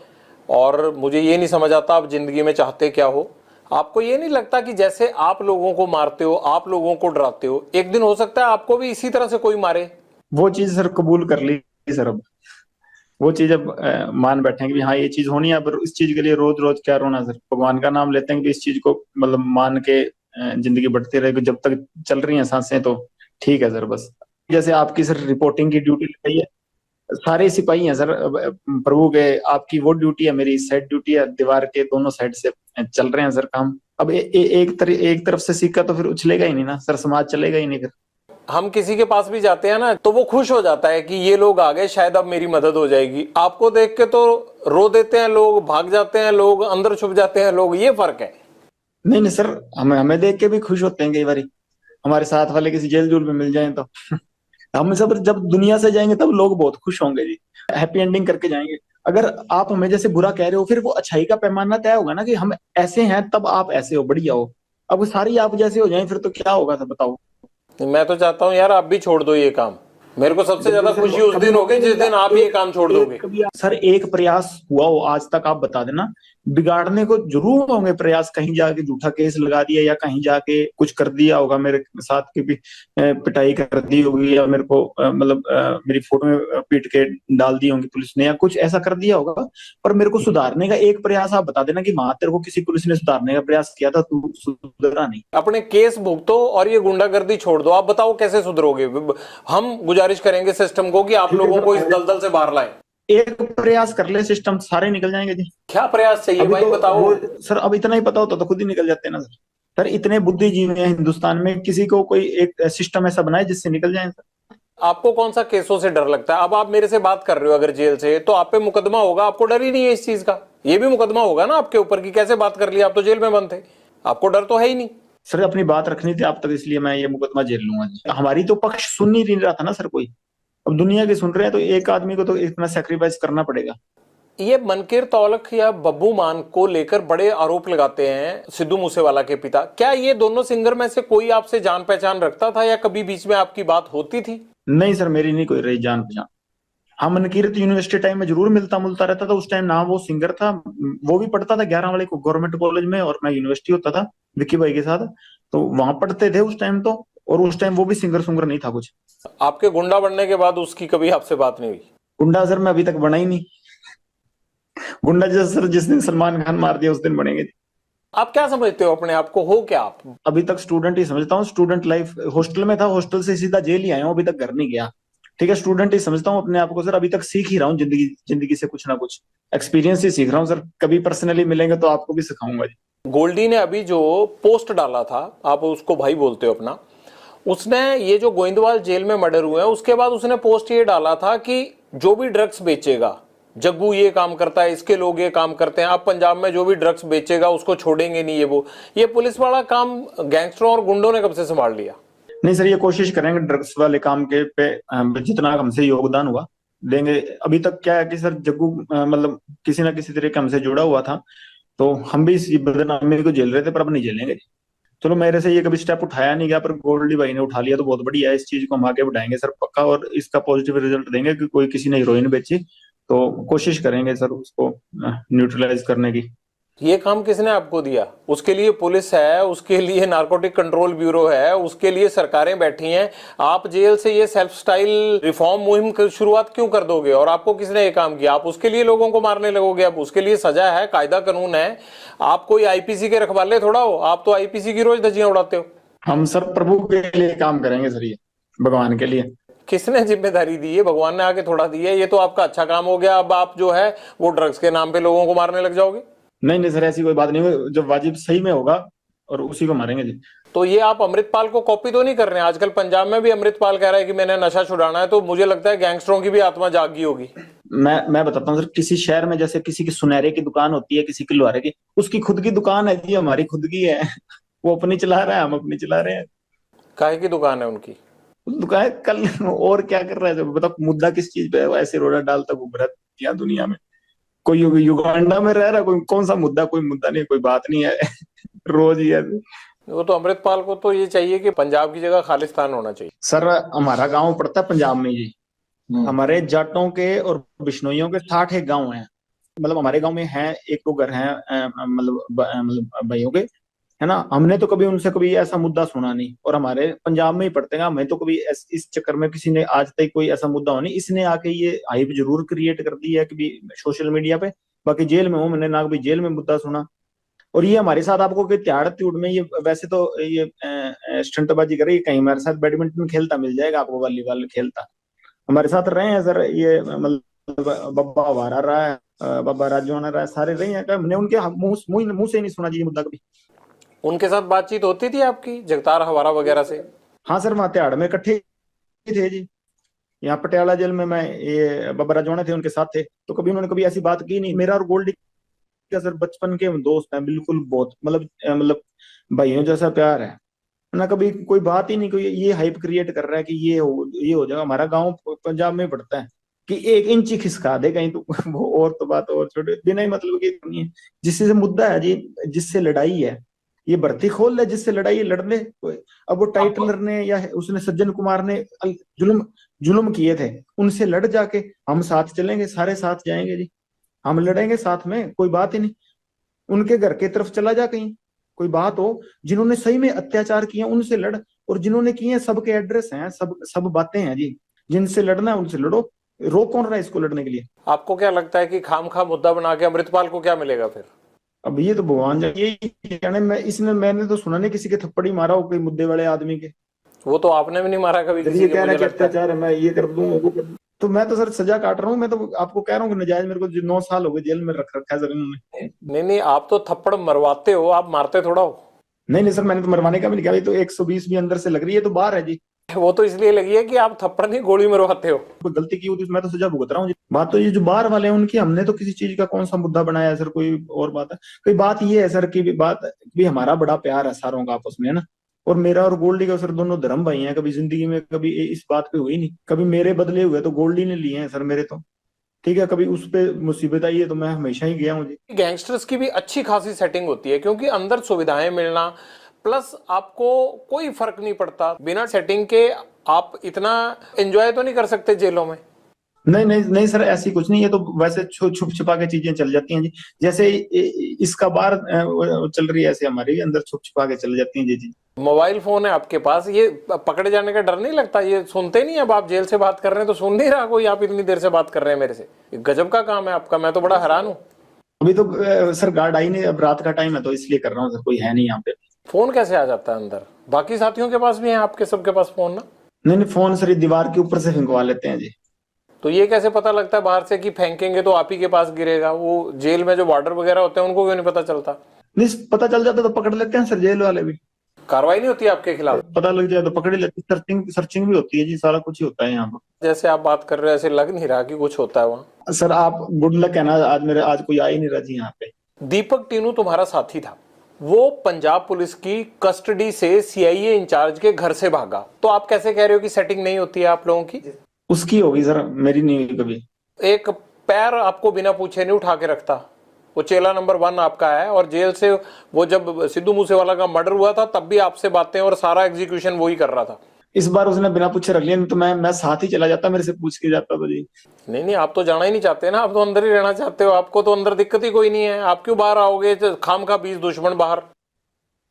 और मुझे ये नहीं समझ आता आप जिंदगी में चाहते क्या हो। आपको ये नहीं लगता कि जैसे आप लोगों को मारते हो, आप लोगों को डराते हो, एक दिन हो सकता है आपको भी इसी तरह से कोई मारे? वो चीज सर कबूल कर ली सर, अब वो चीज अब मान बैठे हैं कि हाँ ये चीज होनी है, पर इस चीज के लिए रोज रोज क्या रोना सर, भगवान का नाम लेते हैं कि इस चीज को मतलब मान के जिंदगी बढ़ती रहेगी, जब तक चल रही है सांसें तो ठीक है सर। बस जैसे आपकी सर रिपोर्टिंग की ड्यूटी लगाई है, सारे सिपाही हैं सर प्रभु के, आपकी वो ड्यूटी है, मेरी साइड ड्यूटी है, दीवार के दोनों साइड से चल रहे हैं सर काम। अब एक तरफ से सिक्का तो फिर उछलेगा ही नहीं ना सर, समाज चलेगा ही नहीं फिर। हम किसी के पास भी जाते हैं ना तो वो खुश हो जाता है कि ये लोग आ गए, शायद अब मेरी मदद हो जाएगी। आपको देख के तो रो देते हैं लोग, भाग जाते हैं लोग, अंदर छुप जाते हैं लोग, ये फर्क है। नहीं नहीं सर, हमें देख के भी खुश होते हैं कई बार, हमारे साथ वाले किसी जेल जूल में मिल जाए तो। हम सब जब दुनिया से जाएंगे तब लोग बहुत खुश होंगे जी, हैप्पी एंडिंग करके जाएंगे। अगर आप हमें जैसे बुरा कह रहे हो फिर वो अच्छाई का पैमाना तय होगा ना कि हम ऐसे हैं तब आप ऐसे हो, बढ़िया हो। अब सारी आप जैसे हो जाएं फिर तो क्या होगा सर बताओ। मैं तो चाहता हूं यार आप भी छोड़ दो ये काम। मेरे को सबसे ज्यादा खुशी उस दिन होगी जिस दिन आप ये काम छोड़ दोगे। सर एक प्रयास हुआ हो आज तक आप बता देना, बिगाड़ने को जरूर होंगे प्रयास, कहीं जाके झूठा केस लगा दिया या कहीं जाके कुछ कर दिया होगा, मेरे साथ की भी पिटाई कर दी होगी, या मेरे को मतलब मेरी फोटो में पीट के डाल दी होंगी पुलिस ने, या कुछ ऐसा कर दिया होगा। पर मेरे को सुधारने का एक प्रयास आप बता देना कि वहां तेरे को किसी पुलिस ने सुधारने का प्रयास किया था, तू सुधरा नहीं। अपने केस भुगतो और ये गुंडागर्दी छोड़ दो। आप बताओ कैसे सुधरोगे? हम गुजारिश करेंगे सिस्टम को कि आप लोगों को इस दलदल से बाहर लाए। एक प्रयास कर ले, सिस्टम सारे निकल जाएंगे जी। क्या प्रयास चाहिए भाई बताओ सर अब इतना ही पता होता तो खुद ही निकल जाते ना सर। सर इतने बुद्धिजीवी हैं हिंदुस्तान में, किसी को कोई एक सिस्टम ऐसा बनाए जिससे निकल जाए सर। आपको कौन सा केसों से डर लगता है? अब आप मेरे से बात कर रहे हो अगर जेल से, तो आप पे मुकदमा होगा, आपको डर ही नहीं है इस चीज का। ये भी मुकदमा होगा ना आपके ऊपर कि कैसे बात कर लिया, आप तो जेल में बंद थे, आपको डर तो है ही नहीं। सर अपनी बात रखनी थी आप तक, इसलिए मैं ये मुकदमा झेल लूंगा। हमारी तो पक्ष सुन ही नहीं रहा था ना सर कोई, अब दुनिया के सुन रहे हैं तो एक आदमी को तो इतना सेक्रीफाइस करना पड़ेगा। ये मनकीर तौलख या बब्बू मान को लेकर बड़े आरोप लगाते हैं सिद्धू मूसेवाला के पिता। क्या ये दोनों सिंगर में से कोई आपसे जान पहचान रखता था या कभी बीच में आपकी बात होती थी? नहीं सर मेरी नहीं कोई रही जान पहचान। हाँ, मनकीरत यूनिवर्सिटी टाइम में जरूर मिलता मुलता रहता था। उस टाइम ना वो सिंगर था, वो भी पढ़ता था 11 वाले को गवर्नमेंट कॉलेज में, और मैं यूनिवर्सिटी होता था विक्की भाई के साथ, तो वहां पढ़ते थे उस टाइम तो। और उस टाइम वो भी सिंगर सुंगर नहीं था कुछ। आपके गुंडा बनने के बाद उसकी कभी आपसे बात नहीं हुई? गुंडा सर मैं अभी तक बना ही नहीं। गुंडा जैसे सर जिस दिन सलमान खान मार दिया उस दिन बनेंगे। आप क्या समझते हो अपने आप को, हो क्या आप? अभी तक स्टूडेंट ही समझता हूँ। स्टूडेंट लाइफ, हॉस्टल में था, हॉस्टल से सीधा जेल ही आया हूँ, अभी तक घर नहीं गया। ठीक है, स्टूडेंट ही समझता हूँ अपने आप को सर। अभी तक सीख ही रहा हूँ जिंदगी, जिंदगी से कुछ ना कुछ एक्सपीरियंस ही सीख रहा हूँ सर। कभी पर्सनली मिलेंगे तो आपको भी सिखाऊंगा जी। गोल्डी ने अभी जो पोस्ट डाला था, आप उसको भाई बोलते हो अपना, उसने ये जो गोइंदवाल जेल में मर्डर हुए हैं उसके बाद उसने पोस्ट ये डाला था कि जो भी ड्रग्स बेचेगा, जग्गू ये काम करता है, इसके लोग ये काम करते हैं, अब पंजाब में जो भी ड्रग्स बेचेगा उसको छोड़ेंगे नहीं। ये पुलिस वाला काम गैंगस्टरों और गुंडों ने कब से संभाल लिया? नहीं सर, ये कोशिश करेंगे ड्रग्स वाले काम के पे जितना हमसे योगदान हुआ देंगे। अभी तक क्या है कि सर जग्गू मतलब किसी ना किसी तरीके हमसे जुड़ा हुआ था, तो हम भी इस बदनामी को झेल रहे थे, पर अब नहीं झेलेंगे। चलो, मेरे से ये कभी स्टेप उठाया नहीं गया, पर गोल्डी भाई ने उठा लिया तो बहुत बढ़िया है। इस चीज को हम आगे बढ़ाएंगे सर पक्का, और इसका पॉजिटिव रिजल्ट देंगे कि कोई किसी ने हीरोइन बेची तो कोशिश करेंगे सर उसको न्यूट्रलाइज करने की। ये काम किसने आपको दिया? उसके लिए पुलिस है, उसके लिए नारकोटिक कंट्रोल ब्यूरो है, उसके लिए सरकारें बैठी हैं। आप जेल से ये सेल्फ स्टाइल रिफॉर्म मुहिम की शुरुआत क्यों कर दोगे? और आपको किसने ये काम किया? आप उसके लिए लोगों को मारने लगोगे? अब उसके लिए सजा है, कायदा कानून है। आप कोई आईपीसी के रखवाले थोड़ा हो, आप तो आईपीसी की रोज धज्जियां उड़ाते हो। हम सर प्रभु के लिए काम करेंगे सर, ये भगवान के लिए। किसने जिम्मेदारी दी है? भगवान ने आके थोड़ा दी है। ये तो आपका अच्छा काम हो गया। अब आप जो है वो ड्रग्स के नाम पे लोगों को मारने लग जाओगे। नहीं नहीं सर, ऐसी कोई बात नहीं हुई। जब वाजिब सही में होगा और उसी को मारेंगे जी। तो ये आप अमृतपाल को कॉपी तो नहीं कर रहे हैं? आजकल पंजाब में भी अमृतपाल कह रहा है कि मैंने नशा छुड़ाना है, तो मुझे लगता है गैंगस्टरों की भी आत्मा जाग गई होगी। मैं बताता हूँ सर, किसी शहर में जैसे किसी की सुनहरे की दुकान होती है, किसी की लोहारे की, उसकी खुद की दुकान है जी, हमारी खुद की है। वो अपनी चला रहा है, हम अपनी चला रहे हैं। काहे की दुकान है उनकी? दुकान कल और क्या कर रहा है बताओ, मुद्दा किस चीज पे है? वो ऐसे रोड़ा डालता घूम रहा है यहाँ दुनिया में। कोई युगांडा में रह रहा, कोई कौन सा मुद्दा? कोई मुद्दा नहीं, कोई बात नहीं है। रोज ही है। वो तो अमृतपाल को तो ये चाहिए कि पंजाब की जगह खालिस्तान होना चाहिए। सर हमारा गांव पड़ता है पंजाब में जी। हमारे जाटों के और बिश्नोइयों के 60 एक गांव हैं। मतलब हमारे गांव में है एक दो घर हैं मतलब भाइयों के, है ना। हमने तो कभी उनसे कभी ऐसा मुद्दा सुना नहीं, और हमारे पंजाब में ही पढ़ते हैं। हमें तो कभी इस चक्कर में किसी ने आज तक कोई ऐसा मुद्दा हो नहीं। इसने आके ये हाइप जरूर क्रिएट कर दी है कभी सोशल मीडिया पे। बाकी जेल में हूँ, मैंने ना कभी जेल में मुद्दा सुना। और ये हमारे साथ आपको कोई त्याड़ त्यूड़ में, ये वैसे तो ये स्टंटबाजी करे, कहीं हमारे साथ बैडमिंटन खेलता मिल जाएगा आपको, वॉलीबॉल खेलता हमारे साथ रहे हैं सर। ये मतलब बब्बा वारा रहा है, बाबा राजवाना रहा है, सारे रहे हैं। हमने उनके मुंह से नहीं सुना जी ये मुद्दा कभी। उनके साथ बातचीत होती थी आपकी, जगतार हवारा वगैरह से? हाँ सर, वहाँ तिहाड़ में इकट्ठे ही थे जी। यहाँ पटियाला जेल में मैं, ये बाबा राजवाना थे, उनके साथ थे, तो कभी उन्होंने कभी ऐसी बात की नहीं। मेरा और गोल्डी का सर बचपन के हम दोस्त हैं बिल्कुल, बहुत मतलब भाइयों जैसा प्यार है ना। कभी कोई बात ही नहीं, कोई ये हाइप क्रिएट कर रहा है कि ये हो जाएगा। हमारा गांव पंजाब में पड़ता है कि 1 इंच ही खिसका दे कहीं तो वो और तो बात और छोटे, बिना ही मतलब की नहीं है। जिससे मुद्दा है जी, जिससे लड़ाई है, ये भर्ती खोल ले, जिससे लड़ाई है लड़ ले कोई। अब वो टाइटलर ने या उसने सज्जन कुमार ने जुल्म जुल्म किए थे, उनसे लड़ जाके हम साथ चलेंगे, सारे साथ जाएंगे जी। हम लड़ेंगे साथ में, कोई बात ही नहीं। उनके घर की तरफ चला जा कहीं, कोई बात हो, जिन्होंने सही में अत्याचार किए उनसे लड़। और जिन्होंने किए सबके एड्रेस हैं, सब सब बातें हैं जी। जिनसे लड़ना है उनसे लड़ो, रोक कौन रहा है इसको लड़ने के लिए? आपको क्या लगता है कि खाम खा मुद्दा बना के अमृतपाल को क्या मिलेगा फिर? अब ये तो भगवान जाने, ये जाने। मैंने तो सुना नहीं किसी के थप्पड़ ही मारा हो कोई मुद्दे वाले आदमी के। वो तो आपने भी नहीं मारा कभी किसी ये के, कह रहा है मुझे कि लगता है। अत्याचार है, मैं ये कर दूं वो कर दूं। तो मैं तो सर सजा काट रहा हूँ। मैं तो आपको कह रहा हूँ कि नजायज मेरे को 9 साल हो गए जेल में रख रखा है सर इन्होंने। नहीं नहीं, आप तो थप्पड़ मरवाते हो, आप मारते थोड़ा हो। नहीं नहीं सर, मैंने तो मरवाने का भी नहीं कहा। ये तो 120 भी अंदर से लग रही है, तो बाहर है जी। वो तो इसलिए लगी है कि आप थप्पड़ नहीं गोली मरवाते हो। कोई गलती की होती मैं तो सजा भुगत रहा हूँ जी। बात तो ये जो बाहर वाले हैं उनकी, हमने तो किसी चीज का कौन सा मुद्दा बनाया है सर? कोई और बात है? कोई बात ये है सर की बात भी, हमारा बड़ा प्यार है सारों का आपस में, है ना। और मेरा और गोल्डी का सर दोनों धर्म भाई हैं। कभी जिंदगी में कभी इस बात पे हुई नहीं। कभी मेरे बदले हुए तो गोल्डी ने लिए हैं सर मेरे तो। ठीक है, कभी उस पे मुसीबत आई है तो मैं हमेशा ही गया हूँ जी। गैंगस्टर्स की भी अच्छी खासी सेटिंग होती है, क्योंकि अंदर सुविधाएं मिलना, प्लस आपको कोई फर्क नहीं पड़ता बिना सेटिंग के। आप इतना एंजॉय तो नहीं कर सकते जेलों में? नहीं नहीं नहीं सर, ऐसी कुछ नहीं, ये तो वैसे छुप छुपा के चीजें चल जाती हैं जी। जैसे इसका बार चल रही है, ऐसे हमारे अंदर छुप छुपा के चल जाती हैं जी जी। मोबाइल फोन है आपके पास, ये पकड़े जाने का डर नहीं लगता? ये सुनते नहीं? अब आप जेल से बात कर रहे हैं तो सुन नहीं रहा कोई, आप इतनी देर से बात कर रहे हैं मेरे से, ये गजब का काम है आपका, मैं तो बड़ा हैरान हूँ। अभी तो सर गार्ड आई नहीं, अब रात का टाइम है तो इसलिए कर रहा हूँ सर, कोई है नहीं यहाँ पे। फोन कैसे आ जाता है अंदर? बाकी साथियों के पास भी है आपके सबके पास फोन ना? नहीं नहीं, फोन सर ये दीवार के ऊपर से फेंकवा लेते हैं जी। तो ये कैसे पता लगता है बाहर से कि फेंकेंगे तो आप ही के पास गिरेगा? वो जेल में जो वार्डर वगैरह होते हैं उनको क्यों नहीं पता चलता? नहीं, पता चल जाता तो पकड़ लेते हैं सर, जेल वाले भी। कार्रवाई नहीं होती आपके खिलाफ? पता लग जाए तो पकड़ ही लेते, सर्चिंग सर्चिंग भी होती है जी, सारा कुछ ही होता है यहाँ पर। जैसे आप बात कर रहे हो ऐसे लग नहीं रहा कि कुछ होता है वहाँ। सर आप गुड लक है ना, आज कोई आ ही नहीं रहा जी यहाँ पे। दीपक टीनू तुम्हारा साथी था, वो पंजाब पुलिस की कस्टडी से सीआईए इंचार्ज के घर से भागा, तो आप कैसे कह रहे हो कि सेटिंग नहीं होती है आप लोगों की? उसकी होगी सर, मेरी नहीं हुई कभी। एक पैर आपको बिना पूछे नहीं उठा के रखता, वो चेला नंबर 1 आपका है। और जेल से वो जब सिद्धू मूसेवाला का मर्डर हुआ था तब भी आपसे बातें और सारा एग्जीक्यूशन वही कर रहा था। इस बार उसने बिना पूछे रख लिया, नहीं तो मैं साथ ही चला जाता, मेरे से पूछ के जाता तो जी। नहीं नहीं, आप तो जाना ही नहीं चाहते ना, आप तो अंदर ही रहना चाहते हो, आपको तो अंदर दिक्कत ही कोई नहीं है, आप क्यों बाहर आओगे? खाम का 20 दुश्मन बाहर।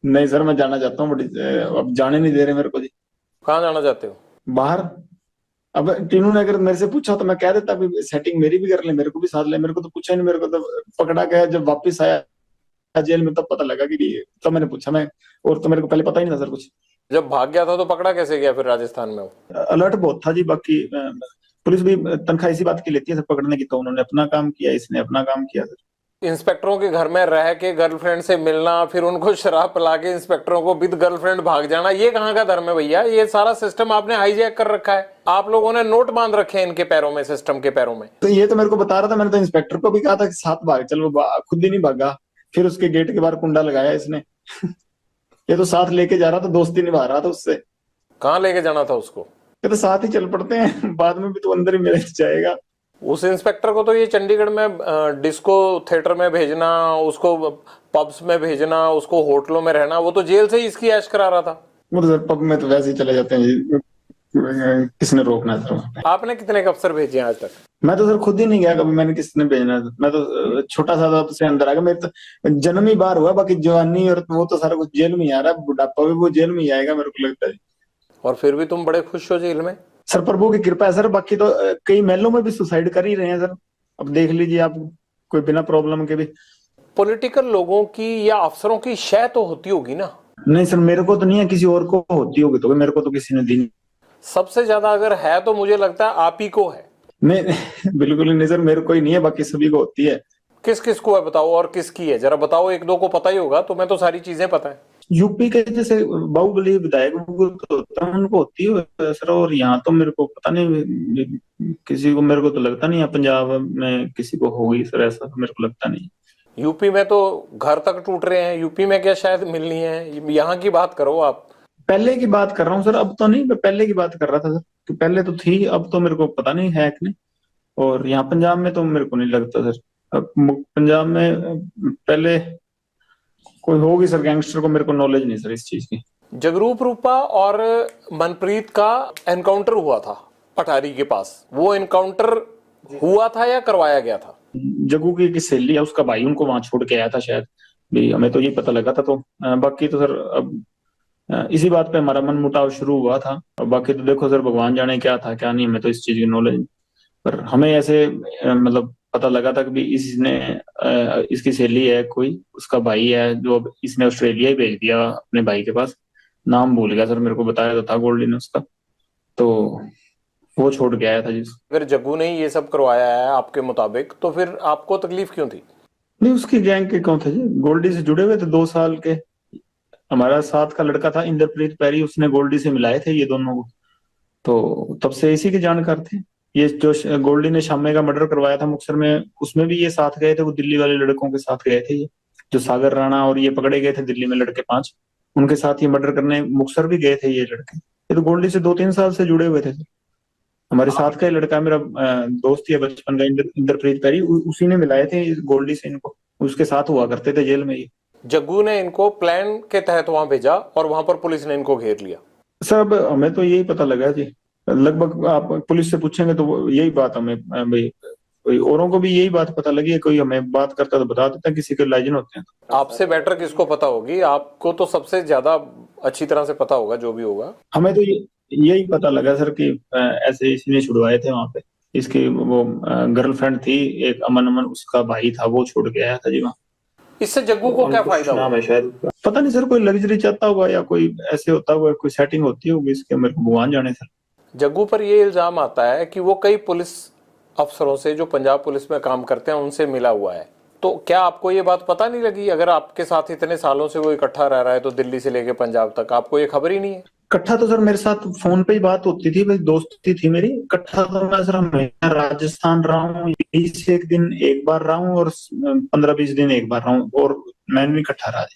नहीं सर, मैं जाना चाहता हूँ बट अब जाने नहीं दे रहे मेरे को जी। कहाँ जाना चाहते हो? बाहर। अब टीनू ने अगर मेरे से पूछा तो मैं कह देता भी सेटिंग मेरी भी कर ले, मेरे को भी साथ ले, मेरे को तो पूछा नहीं, मेरे को तो पकड़ा गया जब वापस आया जेल में तब पता लगा कि, तब मैंने पूछा मैं, और तो मेरे को पहले पता ही नहीं था सर कुछ। जब भाग गया था तो पकड़ा कैसे गया फिर राजस्थान में वो? अलर्ट बहुत था जी, बाकी पुलिस भी तनख्वाह इसी बात की लेती है सर पकड़ने की, तो उन्होंने अपना काम किया, इसने अपना काम किया सर। इंस्पेक्टरों के घर में रह के गर्लफ्रेंड से मिलना, फिर उनको शराब पिला के इंस्पेक्टरों को विद गर्लफ्रेंड भाग जाना, ये कहाँ का धर्म है भैया? ये सारा सिस्टम आपने हाईजैक कर रखा है, आप लोगों ने नोट बांध रखे हैं इनके पैरों में, सिस्टम के पैरों में। तो ये तो मेरे को बता रहा था, मैंने तो इंस्पेक्टर को भी कहा था कि साथ भाग चल, वो खुद ही नहीं भागा, फिर उसके गेट के बाहर कुंडा लगाया इसने। ये तो साथ लेके जा रहा था, दोस्ती निभा रहा था उससे। कहाँ लेके जाना था उसको? ये तो साथ ही चल पड़ते हैं, बाद में भी तो अंदर ही मिल जाएगा। उस इंस्पेक्टर को तो ये चंडीगढ़ में डिस्को थिएटर में भेजना, उसको पब्स में भेजना, उसको होटलों में रहना, वो तो जेल से ही इसकी ऐश करा रहा था। वो तो सर पब में तो वैसे ही चले जाते हैं जी, किसने रोकना है सर? आपने कितने अफसर भेजे हैं आज तक? मैं तो सर खुद ही नहीं गया कभी, मैंने किसने भेजना है? मैं तो छोटा सा था से अंदर आ गया, मेरे तो जन्म ही बाहर हुआ, बाकी जवानी और वो तो सारा कुछ जेल में ही आ रहा है, बुढ़ापा भी वो जेल में ही आएगा मेरे को लगता है। और फिर भी तुम बड़े खुश हो जेल में? सर प्रभु की कृपा है सर, बाकी तो कई महलों में भी सुसाइड कर ही रहे हैं सर, अब देख लीजिए आप, कोई बिना प्रॉब्लम के भी। पॉलिटिकल लोगों की या अफसरों की शय तो होती होगी ना? नहीं सर, मेरे को तो नहीं है, किसी और को होती होगी तो, मेरे को तो किसी ने दी नहीं। सबसे ज्यादा अगर है तो मुझे लगता है आप ही को है। नहीं बिल्कुल नहीं सर, मेरे को ही नहीं है, बाकी सभी को होती है। किस किस को है बताओ, और किसकी है जरा बताओ, एक दो को पता ही होगा, तो मैं तो सारी चीजें पता है। यूपी के जैसे बाहुबली विधायक तो होता है, उनको होती है सर, और यहाँ तो मेरे को पता नहीं किसी को, मेरे को तो लगता नहीं है पंजाब में किसी को होगी सर, ऐसा तो मेरे को लगता नहीं। यूपी में तो घर तक टूट रहे हैं, यूपी में क्या शायद मिलनी है? यहाँ की बात करो आप। पहले की बात कर रहा हूँ सर, अब तो नहीं, मैं पहले की बात कर रहा था सर, कि पहले तो थी, अब तो मेरे को पता नहीं है कि नहीं। और यहाँ पंजाब में तो मेरे को नहीं लगता सर, अब पंजाब में पहले कोई होगी सर गैंगस्टर को, मेरे को नॉलेज नहीं सर इस चीज की। जगरूप रूपा और मनप्रीत का एनकाउंटर हुआ था अटारी के पास, वो एनकाउंटर हुआ था या करवाया गया था? जग्गू की सहेली है, उसका भाई उनको वहां छोड़ के आया था शायद भी, हमें तो ये पता लगा था। तो बाकी तो सर अब इसी बात पे हमारा मन मुटाव शुरू हुआ था, और बाकी तो देखो सर भगवान जाने क्या था क्या नहीं, हमें तो इस चीज की नॉलेज। पर हमें ऐसे मतलब पता लगा था कि भी इसने इसकी सहेली है कोई, उसका भाई है, जो अब इसने ऑस्ट्रेलिया ही भेज दिया अपने भाई के पास, नाम भूल गया सर, मेरे को बताया तो था गोल्डी ने उसका, तो वो छोड़ के आया था जी। अगर जग्गू ने ये सब करवाया है आपके मुताबिक, तो फिर आपको तकलीफ क्यों थी? नहीं, उसकी गैंग के कौन थे जी, गोल्डी से जुड़े हुए थे 2 साल के। हमारा साथ का लड़का था इंद्रप्रीत पैरी, उसने गोल्डी से मिलाए थे ये दोनों को, तो तब से इसी के जानकार थे। ये जो गोल्डी ने शामे का मर्डर करवाया था मुक्तसर में, उसमें भी ये साथ गए थे, वो दिल्ली वाले लड़कों के साथ गए थे, ये जो सागर राणा और ये पकड़े गए थे दिल्ली में लड़के 5, उनके साथ ये मर्डर करने मुक्तसर भी गए थे ये लड़के। ये तो गोल्डी से 2-3 साल से जुड़े हुए थे। हमारे साथ का लड़का मेरा दोस्त ही है बचपन का, इंद्रप्रीत पैरी, उसी ने मिलाए थे गोल्डी से इनको, उसके साथ हुआ करते थे जेल में ये। जग्गू ने इनको प्लान के तहत वहां भेजा और वहां पर पुलिस ने इनको घेर लिया? सर अब हमें तो यही पता लगा जी, लगभग आप पुलिस से पूछेंगे तो यही बात हमें भाई, कोई औरों को भी यही बात पता लगी है, कोई हमें बात करता तो बता देता, किसी के लाइजन होते हैं। आपसे बेटर किसको पता होगी? आपको तो सबसे ज्यादा अच्छी तरह से पता होगा जो भी होगा। हमें तो यही पता लगा सर कि ऐसे इसने छुड़वाए थे वहां पे। इसकी वो गर्लफ्रेंड थी एक, अमन अमन उसका भाई था, वो छोड़ के आया था जी वहाँ। इससे जग्गू को क्या फायदा नाम हुआ? है शायद उसका, पता नहीं सर, कोई लग्जरी चाहता होगा या कोई ऐसे होता होगा, कोई सेटिंग होती होगी इसके, मेरे को भगवान जाने सर। जग्गू पर ये इल्जाम आता है कि वो कई पुलिस अफसरों से जो पंजाब पुलिस में काम करते हैं उनसे मिला हुआ है। तो क्या आपको ये बात पता नहीं लगी? अगर आपके साथ इतने सालों से वो इकट्ठा रह रहा है तो दिल्ली से लेके पंजाब तक, आपको ये खबर ही नहीं है? इकट्ठा तो सर मेरे साथ फोन पे ही बात होती थी, भाई दोस्ती थी मेरी। इकट्ठा तो मैं सर हमेशा राजस्थान रहा हूँ, यही से एक दिन एक बार रहा हूँ, और 15-20 दिन एक बार रहा हूँ, और मैंने भी इकट्ठा रहा।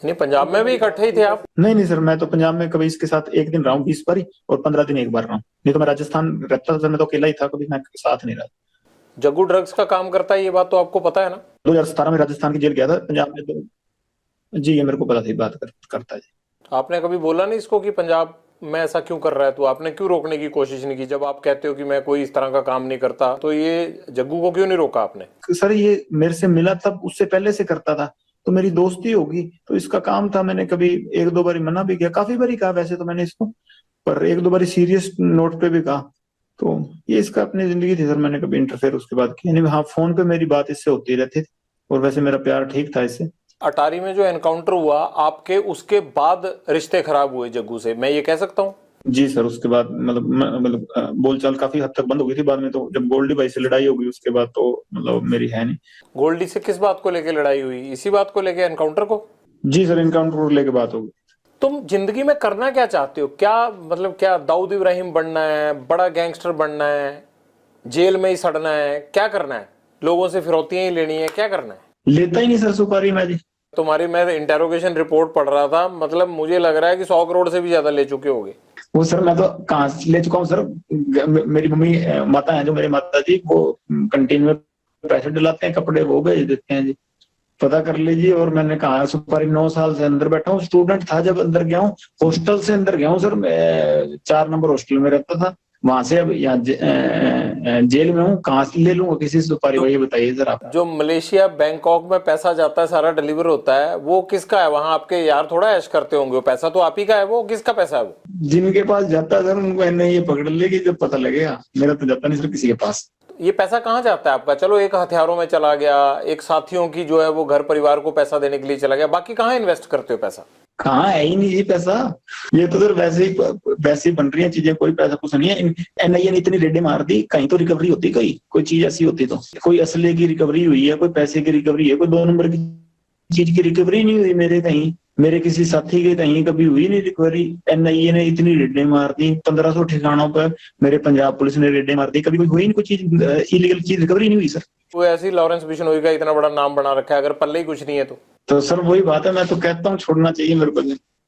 नहीं, पंजाब में भी इकट्ठे ही थे आप? नहीं नहीं सर, मैं तो पंजाब में कभी इसके साथ एक दिन रहा हूँ 20 बार ही, और 15 दिन एक बार रहा हूँ। नहीं तो मैं राजस्थान रहता था, मैं तो अकेला ही था, कभी मैं साथ नहीं रहा। जग्गू ड्रग्स का काम करता है, ये बात तो आपको पता है ना? 2017 में राजस्थान की जेल गया था, पंजाब में तो जी ये मेरे को पता थी, बात करता है जी। आपने कभी बोला नहीं इसको कि पंजाब में ऐसा क्यों कर रहा है? तो आपने क्यों रोकने की कोशिश नहीं की? जब आप कहते हो कि मैं कोई इस तरह का काम नहीं करता, तो ये जग्गू को क्यों नहीं रोका आपने? सर ये मेरे से मिला तब, उससे पहले से करता था, तो मेरी दोस्ती होगी, तो इसका काम था। मैंने कभी 1-2 बार मना भी किया, काफी बार कहा वैसे तो मैंने इसको, पर 1-2 बार सीरियस नोट पे भी कहा। तो ये इसका अपनी जिंदगी थी सर, मैंने कभी इंटरफेयर उसके बाद किया नहीं। हाँ, फोन पे मेरी बात इससे होती रहती थी, और वैसे मेरा प्यार ठीक था इससे। अटारी में जो एनकाउंटर हुआ आपके, उसके बाद रिश्ते खराब हुए जग्गू से, मैं ये कह सकता हूँ? जी सर, उसके बाद मतलब बोलचाल काफी हद तक बंद हो गई थी। बाद में तो जब गोल्डी भाई से लड़ाई हो गई उसके बाद तो मतलब मेरी है नहीं। गोल्डी से किस बात को लेके लड़ाई हुई? इसी बात को लेके, एनकाउंटर को? जी सर, इनकाउंटर को लेके बात हो गई। तुम जिंदगी में करना क्या चाहते हो? क्या मतलब, क्या दाऊद इब्राहिम बनना है, बड़ा गैंगस्टर बनना है, जेल में ही सड़ना है, क्या करना है? लोगों से फिरौतियां ही लेनी है, क्या करना है? लेता ही नहीं सर सुपारी मैं जी। तुम्हारी मैं इंटेरोगेशन रिपोर्ट पढ़ रहा था, मतलब मुझे लग रहा है कि 100 करोड़ से भी ज्यादा ले चुके होगे। वो सर मैं तो कहाँ से ले चुका हूँ सर। मेरी मम्मी माता है जो, मेरी माता जी, वो कंटेनर में पैसे डलाते हैं, कपड़े वो भेज देते हैं जी, पता कर लीजिए। और मैंने कहा सुपारी 9 साल से अंदर बैठा हूँ, स्टूडेंट था जब अंदर गया हूँ, हॉस्टल से अंदर गया हूँ सर, मैं 4 नंबर हॉस्टल में रहता था, वहां से अब यहाँ जेल में हूँ, कहाँ से ले लूंगा किसी से सुपारी? वही बताइए सर आप। जो मलेशिया बैंकॉक में पैसा जाता है, सारा डिलीवर होता है, वो किसका है? वहां आपके यार थोड़ा ऐश करते होंगे, वो पैसा तो आप ही का है। वो किसका पैसा है? वो जिनके पास जाता है सर उनको ये पकड़ लेगी जब पता लगेगा। मेरा तो जाता नहीं सर किसी के पास। ये पैसा कहाँ जाता है आपका? चलो, एक हथियारों में चला गया, एक साथियों की जो है वो घर परिवार को पैसा देने के लिए चला गया, बाकी कहाँ इन्वेस्ट करते हो पैसा? कहाँ है ही नहीं जी पैसा। ये तो सर वैसे ही बन रही है चीजें, कोई पैसा कुछ नहीं है। एनआईए ने इतनी रेडें मार दी, कहीं तो रिकवरी होती, कोई चीज ऐसी होती तो, कोई असले की रिकवरी हुई है, कोई पैसे की रिकवरी है, कोई 2 नंबर की चीज की रिकवरी नहीं हुई मेरे कहीं, मेरे किसी साथी के कहीं कभी हुई नहीं रिकवरी। एनआईए ने इतनी रेडें मार दी, 1500 ठिकानों पर मेरे पंजाब पुलिस ने रेडें मार दी, कभी कोई हुई नहीं कोई चीज, इलीगल चीज रिकवरी नहीं हुई सर। वो ऐसी लॉरेंस बिश्नोई का इतना बड़ा नाम बना रखा है, अगर पल्ले ही कुछ नहीं है तो सर वही बात है, मैं तो कहता हूँ छोड़ना चाहिए मेरे को,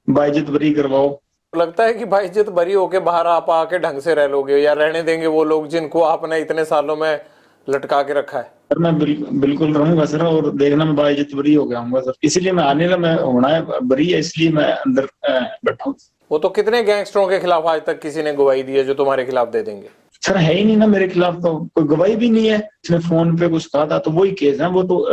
बाइज्जत बरी करवाओ। लगता है कि भाई इज्जत बरी होके बाहर आप आके ढंग से रह लोगे, या रहने देंगे वो लोग जिनको आपने इतने सालों में लटका के रखा है? सर मैं बिल्कुल रहूंगा सर, और देखना मैं बाइज्जत बरी हो गया हूँ सर, इसीलिए मैं आने मैं होना है बरी है, इसलिए मैं अंदर बैठा हूँ। वो तो कितने गैंगस्टरों के खिलाफ आज तक किसी ने गवाही दी है जो तुम्हारे खिलाफ दे देंगे? सर है ही नहीं ना मेरे खिलाफ, तो कोई गवाही भी नहीं है। इसने फोन पे कुछ कहा था तो वही केस है, वो तो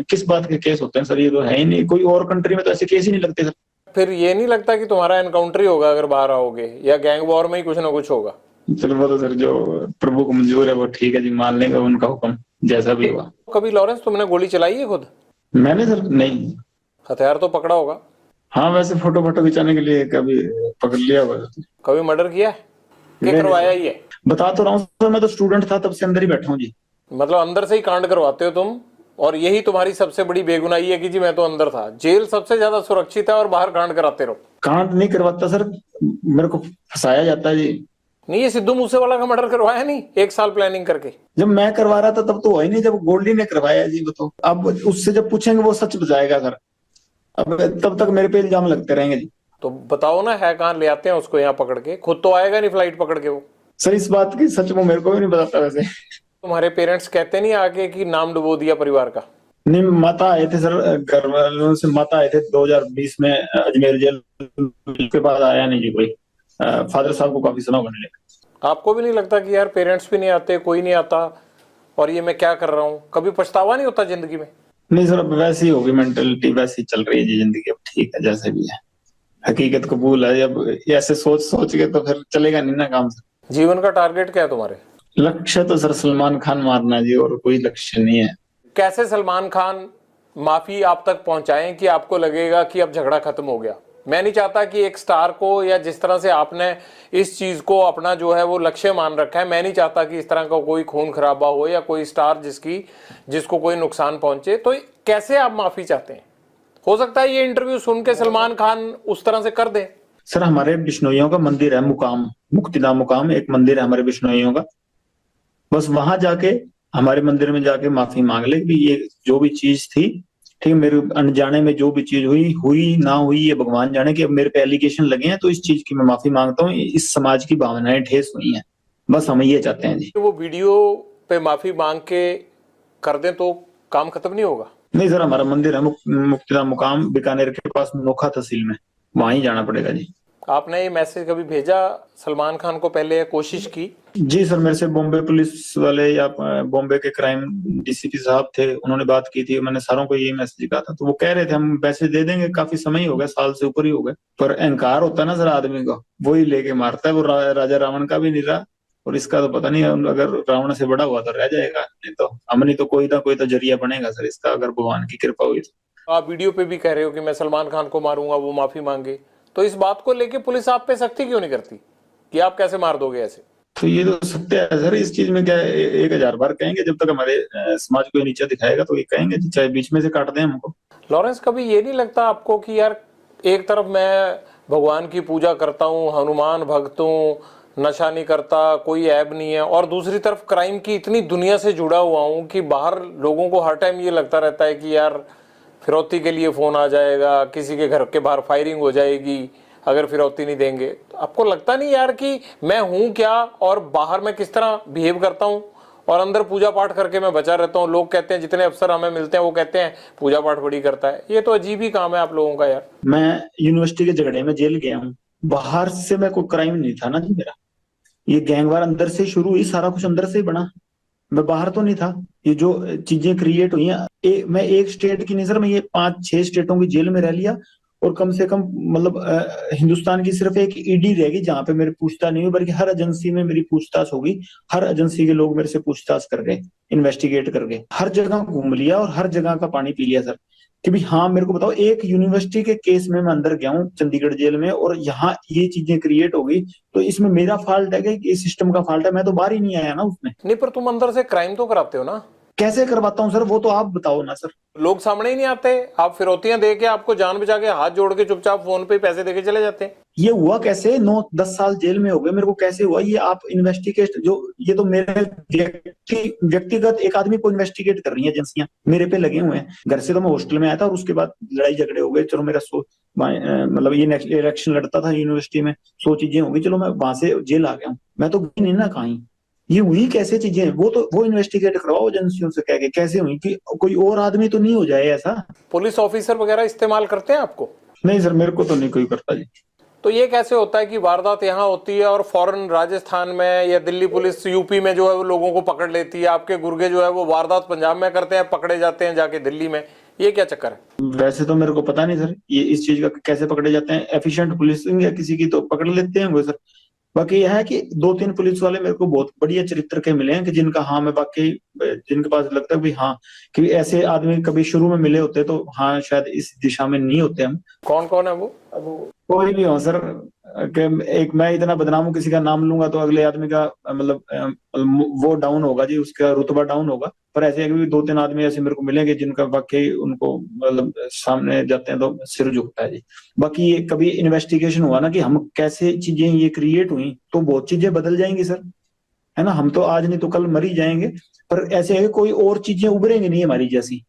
किस बात के केस होते हैं सर? ये तो है ही नहीं, कोई और कंट्री में तो ऐसे केस ही नहीं लगते सर। फिर ये नहीं लगता कि तुम्हारा एनकाउंटर ही होगा अगर बाहर आओगे, या गैंग वॉर में ही कुछ ना कुछ होगा? चलो वो तो सर जो प्रभु को मंजूर है वो ठीक है जी, मान लेंगे उनका हुक्म जैसा भी होगा। कभी लॉरेंस तुमने गोली चलाई है खुद? मैंने सर नहीं। हथियार तो पकड़ा होगा? हाँ वैसे फोटो खिंचाने के लिए कभी पकड़ लिया हुआ। कभी मर्डर किया है? क्या करवाया ही है? बता तो रहा हूँ सर, मैं तो स्टूडेंट था तब से अंदर ही बैठा हूँ जी। मतलब अंदर से ही कांड करवाते हो तुम, और यही तुम्हारी सबसे बड़ी बेगुनाही है कि जी मैं तो अंदर था। जेल सबसे ज्यादा सुरक्षित है और बाहर कांड कराते रहो। कांड नहीं करवाता सर, मेरे को फंसाया जाता है जी। नहीं, ये सिद्धू मूसेवाला का मर्डर करवाया नहीं 1 साल प्लानिंग करके? जब मैं करवा रहा था तब तो हुआ ही नहीं, जब गोल्डी ने करवाया जी वो तो। अब उससे जब पूछेंगे वो सच बताएगा सर, अब तब तक मेरे पे इल्जाम लगते रहेंगे जी। तो बताओ ना, है कहाँ? ले आते हैं उसको यहाँ पकड़ के, खुद तो आएगा नहीं फ्लाइट पकड़ के वो। सर इस बात की सच वो मेरे को भी नहीं बताता वैसे। तुम्हारे पेरेंट्स कहते नहीं आके कि नाम डुबो दिया परिवार का? नहीं, माता आए थे सर, घर वालों से माता आए थे 2020 में अजमेर जेल के बाद आया नहीं जी कोई। फादर साहब को काफी समय होने लगा। आपको भी नहीं लगता कि यार पेरेंट्स भी नहीं आते, कोई नहीं आता और ये मैं क्या कर रहा हूँ, कभी पछतावा नहीं होता जिंदगी में? नहीं सर, अब वैसी होगी मेंटेलिटी, वैसी चल रही है जी जिंदगी। अब ठीक है जैसे भी है, हकीकत कबूल है। अब ऐसे सोच सोच के तो फिर चलेगा नहीं ना काम सर। जीवन का टारगेट क्या है तुम्हारे? लक्ष्य तो सर सलमान खान मारना जी, और कोई लक्ष्य नहीं है। कैसे सलमान खान माफी आप तक पहुंचाएं कि आपको लगेगा कि अब झगड़ा खत्म हो गया? मैं नहीं चाहता कि एक स्टार को, या जिस तरह से आपने इस चीज को अपना जो है वो लक्ष्य मान रखा है, मैं नहीं चाहता कि इस तरह का कोई खून खराबा हो या कोई स्टार जिसको कोई नुकसान पहुंचे। तो कैसे आप माफी चाहते हैं? हो सकता है ये इंटरव्यू सुन के सलमान खान उस तरह से कर दे। सर हमारे बिश्नोइयों का मंदिर है मुकाम, मुक्तिधाम मुकाम एक मंदिर है हमारे बिश्नोइयों का। बस वहां जाके, हमारे मंदिर में जाके माफी मांग ले कि ये जो भी चीज थी, ठीक, मेरे अनजाने में जो भी चीज हुई हुई ना हुई, ये भगवान जाने कि अब मेरे पे एलिगेशन लगे हैं, तो इस चीज की मैं माफी मांगता हूँ। इस समाज की भावनाएं ठेस हुई हैं, बस हम ये चाहते हैं जी। वो वीडियो पे माफी मांग के कर दें तो काम खत्म नहीं होगा? नहीं सर, हमारा मंदिर है मुक्तिधाम मुकाम, बीकानेर के पास नोखा तहसील में, वहां ही जाना पड़ेगा जी। आपने ये मैसेज कभी भेजा सलमान खान को पहले, या कोशिश की? जी सर, मेरे से बॉम्बे पुलिस वाले या बॉम्बे के क्राइम डीसीपी साहब थे, उन्होंने बात की थी। मैंने सारों को यही मैसेज कहा था, तो वो कह रहे थे हम पैसे दे देंगे। काफी समय ही हो गया, साल से ऊपर ही हो गए। पर अहंकार होता है ना सर आदमी को, वो ही लेके मारता है। वो राजा रावण का भी नहीं रहा, और इसका तो पता नहीं, अगर रावण से बड़ा हुआ तो रह जाएगा, नहीं तो हम नहीं तो कोई ना कोई तो जरिया बनेगा सर इसका, अगर भगवान की कृपा हुई तो। आप वीडियो पे भी कह रहे हो कि मैं सलमान खान को मारूंगा, वो माफी मांगे, तो इस बात को लेके पुलिस आप पे सख्ती क्यों नहीं करती कि आप कैसे मार दोगे ऐसे? तो ये तो सत्य है सर, इस चीज में क्या है, 1000 बार कहेंगे, जब तक हमारे समाज को नीचा दिखाएगा तो ये कहेंगे, चाहे बीच में से काट दें हमको। लॉरेंस, कभी ये नहीं लगता आपको कि यार एक तरफ मैं भगवान की पूजा करता हूँ, हनुमान भक्त हूँ, नशा नहीं करता, कोई ऐब नहीं है, और दूसरी तरफ क्राइम की इतनी दुनिया से जुड़ा हुआ हूँ कि बाहर लोगों को हर टाइम ये लगता रहता है कि यार फिरौती के लिए फोन आ जाएगा, किसी के घर के बाहर फायरिंग हो जाएगी अगर फिरौती नहीं देंगे। तो आपको लगता नहीं यार कि मैं हूं क्या और बाहर मैं किस तरह बिहेव करता हूं, और अंदर पूजा पाठ करके मैं बचा रहता हूं? लोग कहते हैं, जितने अफसर हमें मिलते हैं वो कहते हैं पूजा पाठ बड़ी करता है। ये तो अजीब ही काम है आप लोगों का यार। मैं यूनिवर्सिटी के झगड़े में जेल गया हूँ, बाहर से मैं कोई क्राइम नहीं था ना जी मेरा। ये गैंगवार अंदर से शुरू हुई, सारा कुछ अंदर से ही बना, मैं बाहर तो नहीं था। ये जो चीजें क्रिएट हुई हैं, मैं एक स्टेट की नहीं सर, मैं ये 5-6 स्टेटों की जेल में रह लिया। और कम से कम मतलब हिंदुस्तान की सिर्फ एक ईडी रहेगी जहां पे मेरी पूछताछ नहीं हुई, बल्कि हर एजेंसी में मेरी पूछताछ होगी। हर एजेंसी के लोग मेरे से पूछताछ कर गए, इन्वेस्टिगेट कर गए, हर जगह घूम लिया और हर जगह का पानी पी लिया सर। कि भाई हाँ, मेरे को बताओ, एक यूनिवर्सिटी के केस में मैं अंदर गया हूँ चंडीगढ़ जेल में, और यहाँ ये चीजें क्रिएट हो गई, तो इसमें मेरा फॉल्ट है कि सिस्टम का फॉल्ट है? मैं तो बाहर ही नहीं आया ना उसमें। नहीं, पर तुम अंदर से क्राइम तो कराते हो ना? कैसे करवाता हूँ सर, वो तो आप बताओ ना सर। लोग सामने ही नहीं आते, आप फिरौतियां दे के, आपको जान बचा के, हाथ जोड़ के चुपचाप फोन पे पैसे देके चले जाते हैं। ये हुआ कैसे? 9-10 साल जेल में हो गए मेरे को, कैसे हुआ ये? आप इन्वेस्टिगेट, जो ये तो मेरे व्यक्तिगत एक आदमी को इन्वेस्टिगेट कर रही है एजेंसियां, मेरे पे लगे हुए हैं। घर से तो मैं हॉस्टल में आया था, और उसके बाद लड़ाई झगड़े हो गए। चलो मेरा मतलब ये इलेक्शन लड़ता था यूनिवर्सिटी में, 100 चीजें हो गई, चलो मैं वहां से जेल आ गया हूँ। मैं तो गई नहीं ना कहीं। ये हुई कैसे चीजें? वो इन्वेस्टिगेट करवाओ एजेंसियों से कह के, कैसे हुई? कि कोई और आदमी तो नहीं हो जाए ऐसा? पुलिस ऑफिसर वगैरह इस्तेमाल करते हैं आपको? नहीं सर, मेरे को तो नहीं कोई करता जी। तो ये कैसे होता है कि वारदात यहाँ होती है और फौरन राजस्थान में या दिल्ली पुलिस यूपी में जो है वो लोगों को पकड़ लेती है, आपके गुर्गे जो है वो वारदात पंजाब में करते हैं, पकड़े जाते हैं जाके दिल्ली में? ये क्या चक्कर है? वैसे तो मेरे को पता नहीं सर, ये इस चीज का कैसे पकड़े जाते हैं। एफिशिएंट पुलिसिंग या किसी की तो पकड़ लेते हैं वो सर। बाकी यह है कि 2-3 पुलिस वाले मेरे को बहुत बढ़िया चरित्र के मिले हैं, कि जिनका हाँ मैं बाकी, जिनके पास लगता है कि हाँ, कि ऐसे आदमी कभी शुरू में मिले होते तो हाँ शायद इस दिशा में नहीं होते हम। कौन कौन है वो? कोई भी हो सर, एक मैं इतना बदनाम हूँ, किसी का नाम लूंगा तो अगले आदमी का मतलब वो डाउन होगा जी, उसका रुतबा डाउन होगा। पर ऐसे भी 2-3 आदमी ऐसे मेरे को मिलेंगे जिनका वाकई उनको मतलब सामने जाते हैं तो सिर झुकता है जी। बाकी ये कभी इन्वेस्टिगेशन हुआ ना कि हम कैसे चीजें ये क्रिएट हुई, तो बहुत चीजें बदल जाएंगी सर, है ना। हम तो आज नहीं तो कल मर ही जाएंगे, पर ऐसे है कोई और चीजें उभरेंगी नहीं हमारी जैसी,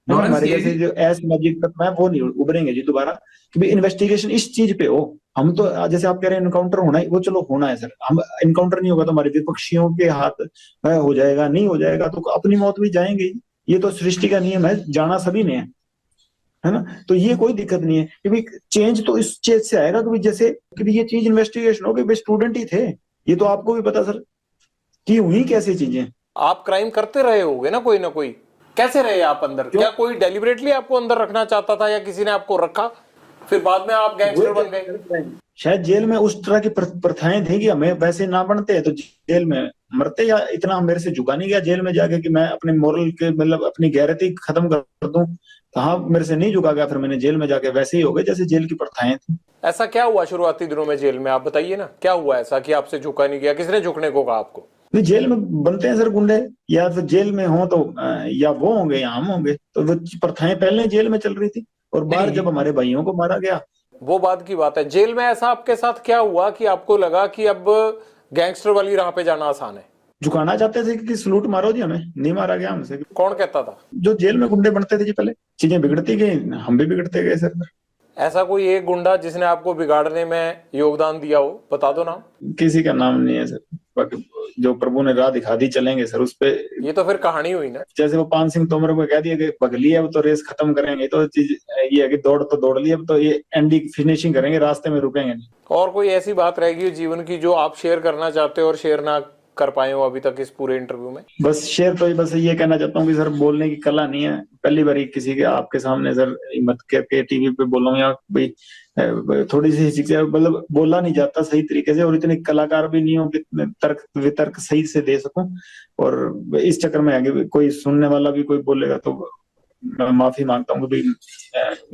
हमारे जैसे जो असामाजिक तत्व है वो नहीं उभरेंगे जी दोबारा। कि भाई इन्वेस्टिगेशन इस चीज पे हो। हम तो जैसे आप कह रहे हैं इनकाउंटर होना है, वो चलो होना है सर। हम इनकाउंटर नहीं होगा तो हमारे विपक्षियों के हाथ हो जाएगा, नहीं हो जाएगा तो अपनी मौत भी जाएंगे। ये तो सृष्टि का नियम है, जाना सभी ने है ना। तो ये कोई दिक्कत नहीं है कि भाई चेंज तो इस चीज से आएगा कि जैसे कि ये चीज इन्वेस्टिगेशन हो कि भाई स्टूडेंट ही थे, ये तो आपको भी पता सर कि हुई कैसी चीजें। आप क्राइम करते रहे होगे ना कोई, कैसे रहे आप अंदर? क्या कोई डेलिबरेटली आपको अंदर रखना चाहता था या किसी ने आपको रखा, फिर बाद में आप गैंगस्टर बन गए? शायद जेल में उस तरह की प्रथाएं थी कि हमें वैसे ना बनते तो जेल में मरते, या इतना मेरे से झुका नहीं गया जेल में जाके कि मैं अपने मोरल के मतलब अपनी गैरती खत्म कर दूं। तो हाँ, मेरे से नहीं झुका गया, फिर मैंने जेल में जाके वैसे ही हो गए जैसे जेल की प्रथाएं थी। ऐसा क्या हुआ शुरुआती दिनों में जेल में, आप बताइए ना, क्या हुआ ऐसा कि आपसे झुका नहीं गया? किसने झुकने को कहा आपको? नहीं, जेल में बनते हैं सर गुंडे, या फिर जेल में हो तो या वो होंगे या हम होंगे, तो वो प्रथाएं पहले जेल में चल रही थी। और बाहर जब हमारे भाइयों को मारा गया, वो बात की बात है। जेल में ऐसा आपके साथ क्या हुआ कि आपको लगा कि अब गैंगस्टर वाली राह पे जाना आसान है? झुकाना चाहते थे कि सलूट मारो जी, हमें नहीं मारा गया हमसे। कौन कहता था? जो जेल में गुंडे बनते थे जी, पहले चीजें बिगड़ती गई, हम भी बिगड़ते गए सर। ऐसा कोई एक गुंडा जिसने आपको बिगाड़ने में योगदान दिया हो, बता दो नाम। किसी का नाम नहीं है सर, बाकी जो प्रभु ने राह दिखा दी चलेंगे सर उस पे। ये तो फिर कहानी हुई ना। जैसे वो पान सिंह तोमर को कह दिया कि पगली है, अब तो रेस खत्म करेंगे, तो चीज ये है कि दौड़ तो दौड़ ली, अब तो ये एंडिंग फिनिशिंग करेंगे, रास्ते में रुकेंगे नहीं। और कोई ऐसी बात रहेगी जीवन की जो आप शेयर करना चाहते हो और शेयर ना कर पाए हो अभी तक इस पूरे इंटरव्यू में? बस शेयर तो बस ये कहना चाहता हूँ कि सर बोलने की कला नहीं है, पहली बार किसी के आपके सामने सर हिम्मत करके टीवी पे बोलूँ, या भाई थोड़ी सी शिक्षा, मतलब बोला नहीं जाता सही तरीके से, और इतने कलाकार भी नहीं हो कि तर्क वितर्क सही से दे सकूं। और इस चक्कर में आगे कोई सुनने वाला भी कोई बोलेगा तो मैं माफी मांगता हूँ कि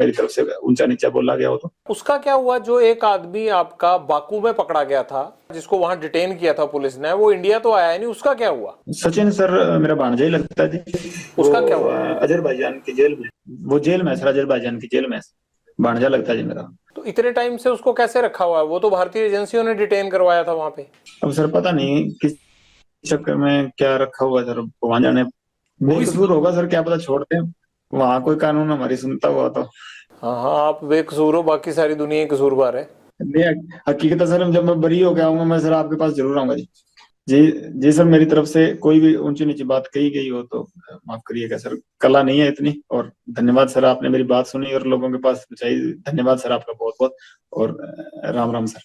मेरी तरफ से ऊंचा नीचा बोला गया हो तो। उसका क्या हुआ जो एक आदमी आपका बाकू में पकड़ा गया था, जिसको वहां डिटेन किया था पुलिस ने, वो इंडिया तो आया नहीं, उसका क्या हुआ? सचिन सर मेरा भांजा ही लगता है जी। उसका क्या हुआ? अजरबैजान की जेल में, वो जेल में सर, अजरबैजान की जेल में भांजा लगता है जी मेरा। तो इतने टाइम से उसको कैसे रखा हुआ है? वो तो भारतीय एजेंसियों ने डिटेन करवाया था वहां पे। अब सर पता नहीं किस चक्कर में क्या रखा हुआ है सर, वहां जाने, बेकसूर होगा सर, क्या पता छोड़ते हैं, वहां कोई कानून हमारी सुनता हुआ तो। हाँ हाँ, आप बेकसूर हो, बाकी सारी दुनिया ही कसूरवार है। नहीं, हकीकत है सर, जब मैं बरी हो गया हूँ मैं सर आपके पास जरूर आऊंगा जी। जी जी सर, मेरी तरफ से कोई भी ऊंची नीची बात कही गई हो तो माफ करिएगा सर, कला नहीं है इतनी। और धन्यवाद सर, आपने मेरी बात सुनी और लोगों के पास पहुंचाई, धन्यवाद सर आपका बहुत बहुत। और राम राम सर।